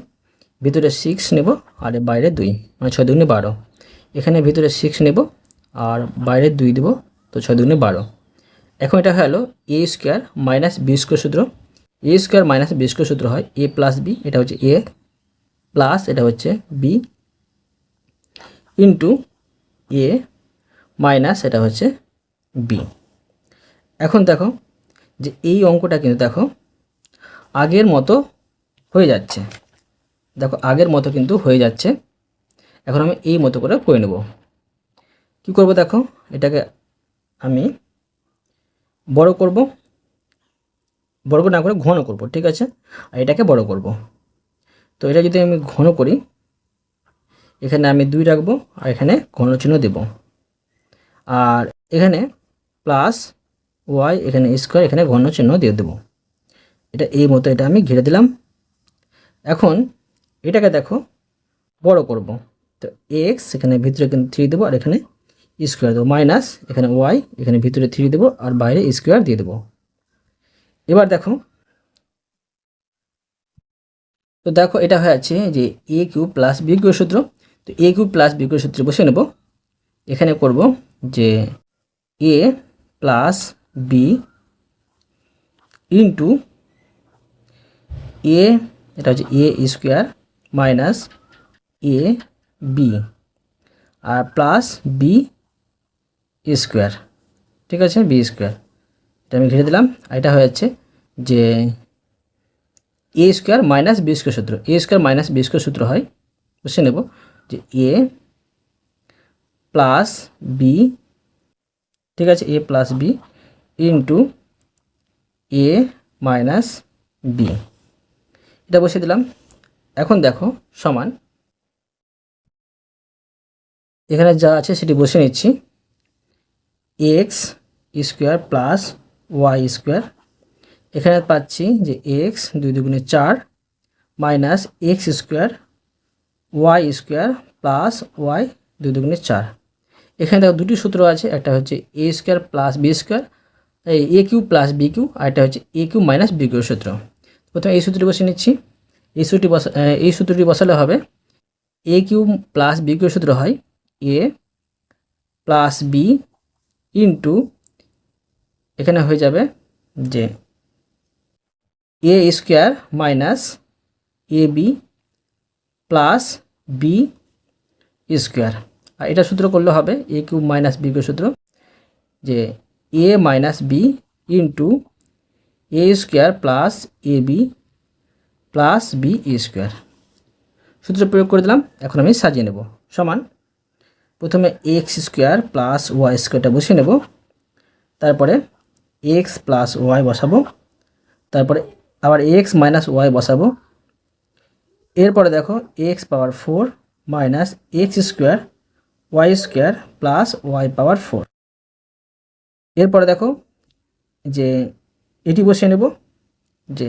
ভিতরে 6 নেব আর বাইরে 2, মানে 6 দুগুণে 12। এখানে ভিতরে 6 নেব আর বাইরে 2 দেব, তো 6 দুগুণে 12। এখন এটা হলো এ স্কোয়ার মাইনাস বি স্কোয়ার সূত্র। A square minus B square সূত্র হয় এ প্লাস বি, এটা হচ্ছে এ প্লাস এটা হচ্ছে বি ইন্টু এ মাইনাস এটা হচ্ছে বি। এখন দেখো যে এই অঙ্কটা কিন্তু দেখো আগের মতো হয়ে যাচ্ছে, দেখো আগের মতো কিন্তু হয়ে যাচ্ছে। এখন আমি এই মতো করে করে নেব। কি করব দেখো, এটাকে আমি বড় করব, বড় না করে ঘন করব। ঠিক আছে, আর এটাকে বড় করব। তো এটা যদি আমি ঘন করি, এখানে আমি 2 রাখবো আর এখানে ঘন চিহ্ন দেব, আর এখানে প্লাস ওয়াই, এখানে স্কোয়ার, এখানে ঘন চিহ্ন দিয়ে দেবো। এটা এই মতো এটা আমি ঘিরে দিলাম। এখন এটাকে দেখো বড় করব, তো এক্স এখানে ভিতরে কিন্তু 3 দেবো আর এখানে স্কোয়ার দেবো, মাইনাস এখানে ওয়াই, এখানে ভিতরে 3 দেবো আর বাইরে স্কোয়ার দিয়ে দেবো। এবার দেখো, তো দেখো এটা হয়ে আছে যে এ কিউব প্লাস বি কিউব সূত্র। তো এ কিউব প্লাস বি কিউব সূত্রে বসে নেব। এখানে করব যে এ প্লাস বি ইন্টু এ, এটা হচ্ছে a square minus A b আর প্লাস বি স্কোয়ার। ঠিক আছে, বি স্কোয়ার, এটা আমি ঘিরে দিলাম। আর এটা হয়ে যাচ্ছে যে এ স্কোয়ার মাইনাস বি স্কোয়ার সূত্র। A square minus B square সূত্র হয়, বুঝে নেব যে এ প্লাস বি, ঠিক আছে, এ plus b into a minus B, এটা বসিয়ে দিলাম। এখন দেখো সমান এখানে যা আছে সেটি বসিয়ে নিচ্ছি, X square plus Y square, এখানে পাচ্ছি যে এক্স 2 দুগুণে 4 minus x square Y square plus Y 2 দুগুণে 4। এখানে দেখো দুটি সূত্র আছে, একটা হচ্ছে a square plus B square, A Q plus B Q, আর একটা হচ্ছে এ কিউ মাইনাস বি কিউ সূত্র। প্রথমে এই সূত্রটি বসিয়ে নিচ্ছি। এই সূত্রটি বসালে হবে এ কিউ প্লাস বি কিউ সূত্র হয় এ প্লাস বি ইন্টু, এখানে হয়ে যাবে যে এ স্কোয়ার মাইনাস এ বি প্লাস বি স্কোয়ার। আর এটা সূত্র করলে হবে এ কিউ মাইনাস বি কিউ সূত্র, যে a minus b into A square plus a b plus B square. সূত্র প্রয়োগ করে দিলাম। এখন আমি সাজিয়ে নেব। সমান প্রথমে এক্স স্কোয়ার প্লাস ওয়াই স্কোয়ারটা বসিয়ে নেব, তারপরে এক্স প্লাস ওয়াই বসাবো, তারপরে আবার এক্স মাইনাস ওয়াই বসাবো। এরপরে দেখো x power 4 minus x square Y square plus y power 4। এরপরে দেখো যে এটি বসিয়ে নেব, যে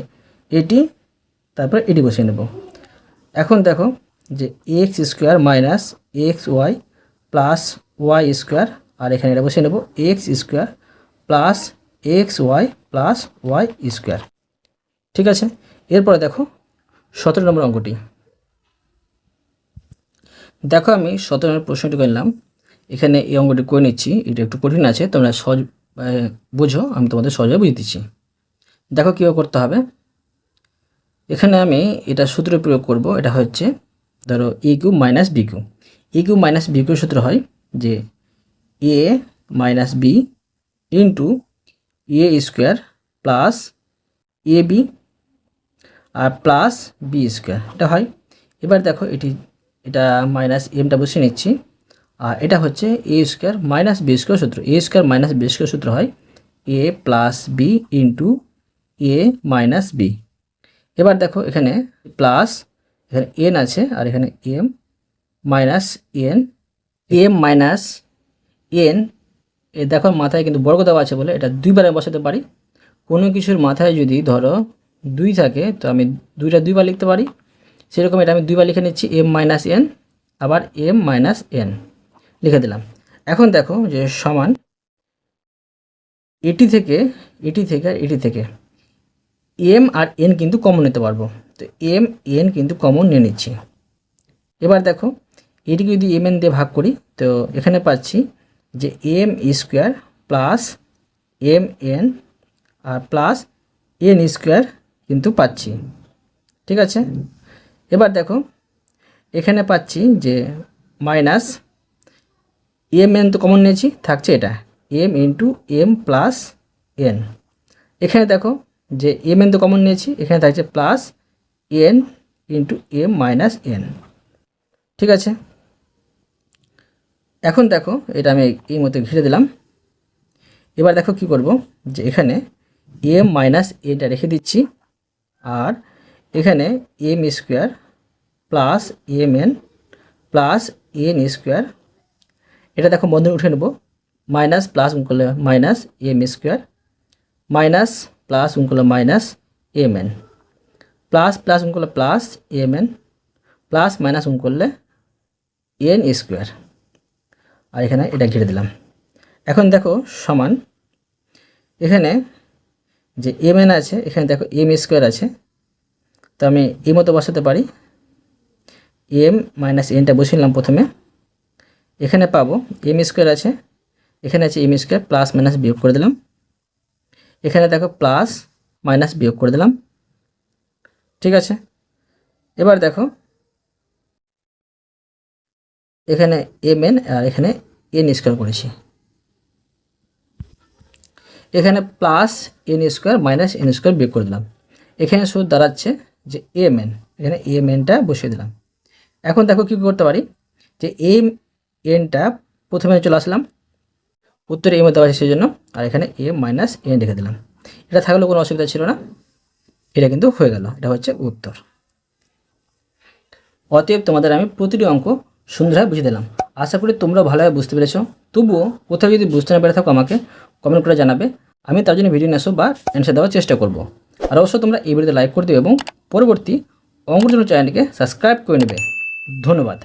এটি, তারপরে এটি বসিয়ে নেব। এখন দেখো যে x square minus x Y plus Y square, আর এখানে এটা বসিয়ে নেব x square plus x Y plus Y square. ঠিক আছে, এরপরে দেখো 17 নম্বর অঙ্কটি। দেখো আমি 17 নম্বর প্রশ্নটি করলাম, এখানে এই অঙ্কটি করে নিচ্ছি। এটা একটু কঠিন আছে, তোমরা সহজ বুঝো, আমি তোমাদের সহজে বুঝিয়ে দিচ্ছি। দেখো কীভাবে করতে হবে। এখানে আমি এটা সূত্র প্রয়োগ করব। এটা হচ্ছে ধরো এ কিউ মাইনাস বি কিউ। এ কিউ মাইনাস বি কিউ সূত্র হয় যে a minus b into A square plus a b আর প্লাস বি স্কোয়ার, এটা হয়। এবার দেখো এটা মাইনাস এমটা বসিয়ে নিচ্ছি, আর এটা হচ্ছে a square minus B square সূত্র। A square minus B square সূত্র হয় a plus b into a minus b. এবার দেখো এখানে প্লাস, এখানে এন আছে, আর এখানে M minus n, m minus n. এ দেখো মাথায় কিন্তু বর্গ দেওয়া আছে বলে এটা দুইবারে বসাতে পারি। কোনো কিছুর মাথায় যদি ধরো 2 থাকে, তো আমি 2টা 2বার লিখতে পারি। সেরকম এটা আমি 2বার লিখে নিচ্ছি, এম মাইনাস এন, আবার এম মাইনাস এন লিখে দিলাম। এখন দেখো যে সমান এটি থেকে আর এটি থেকে এম আর এন কিন্তু কমন নিতে পারবো, তো এম এন কিন্তু কমন নিয়ে নিচ্ছি। এবার দেখো এটিকে যদি এম এন দিয়ে ভাগ করি, তো এখানে পাচ্ছি যে m square plus M n আর প্লাস এন স্কোয়ার কিন্তু পাচ্ছি। ঠিক আছে, এবার দেখো এখানে পাচ্ছি যে মাইনাস এম এন তো কমন নিয়েছি, থাকছে এটা m into m plus n. এখানে দেখো যে এম এন তো কমন নিয়েছি, এখানে থাকছে plus N into M minus N. ঠিক আছে, এখন দেখো এটা আমি এই মতো ঘিরে দিলাম। এবার দেখো কি করব, যে এখানে এম মাইনাস এনটা রেখে দিচ্ছি, আর এখানে M square plus M N plus N square, এটা দেখো বন্ধনী উঠে নেব। মাইনাস প্লাস গুণ করলে minus M square, minus plus গুণ করলে minus M N, plus plus গুণ করলে plus M N, plus minus গুণ করলে এন স্কোয়ার, আর এখানে এটা ঘিরে দিলাম। এখন দেখো সমান এখানে যে এম এন আছে, এখানে দেখো এম স্কোয়ার আছে, তো আমি এই মতো বসাতে পারি। এম মাইনাস এনটা বসিয়ে নিলাম প্রথমে, এখানে পাবো এম স্কোয়ার আছে, এখানে আছে এম স্কোয়ার, প্লাস মাইনাস বিয়োগ করে দিলাম। এখানে দেখো প্লাস মাইনাস বিয়োগ করে দিলাম। ঠিক আছে, এবার দেখো এখানে এম এন আর এখানে এন স্কোয়ার করেছি, এখানে plus N square minus N square বিয়োগ করে দিলাম। এখানে শুধু দাঁড়াচ্ছে যে এম এন, এখানে এম এনটা বসিয়ে দিলাম। এখন দেখো কী করতে পারি, যে এম এনটা প্রথমে চলে আসলাম, উত্তরে এর মধ্যে আছে সেই জন্য, আর এখানে a মাইনাস a লিখে দিলাম। এটা থাকলেও কোনো অসুবিধা ছিল না, এটা কিন্তু হয়ে গেল, এটা হচ্ছে উত্তর। অতএব তোমাদের আমি প্রতিটি অঙ্ক সুন্দরভাবে বুঝিয়ে দিলাম। আশা করি তোমরা ভালোভাবে বুঝতে পেরেছো। তবুও কোথাও যদি বুঝতে না পেরে থাকো আমাকে কমেন্ট করে জানাবে, আমি তার জন্য ভিডিও নিয়ে আসবো বা অ্যান্সার দেওয়ার চেষ্টা করব। আর অবশ্যই তোমরা এই ভিডিওতে লাইক করে দেবে এবং পরবর্তী অঙ্কের জন্য চ্যানেলটিকে সাবস্ক্রাইব করে নেবে। ধন্যবাদ।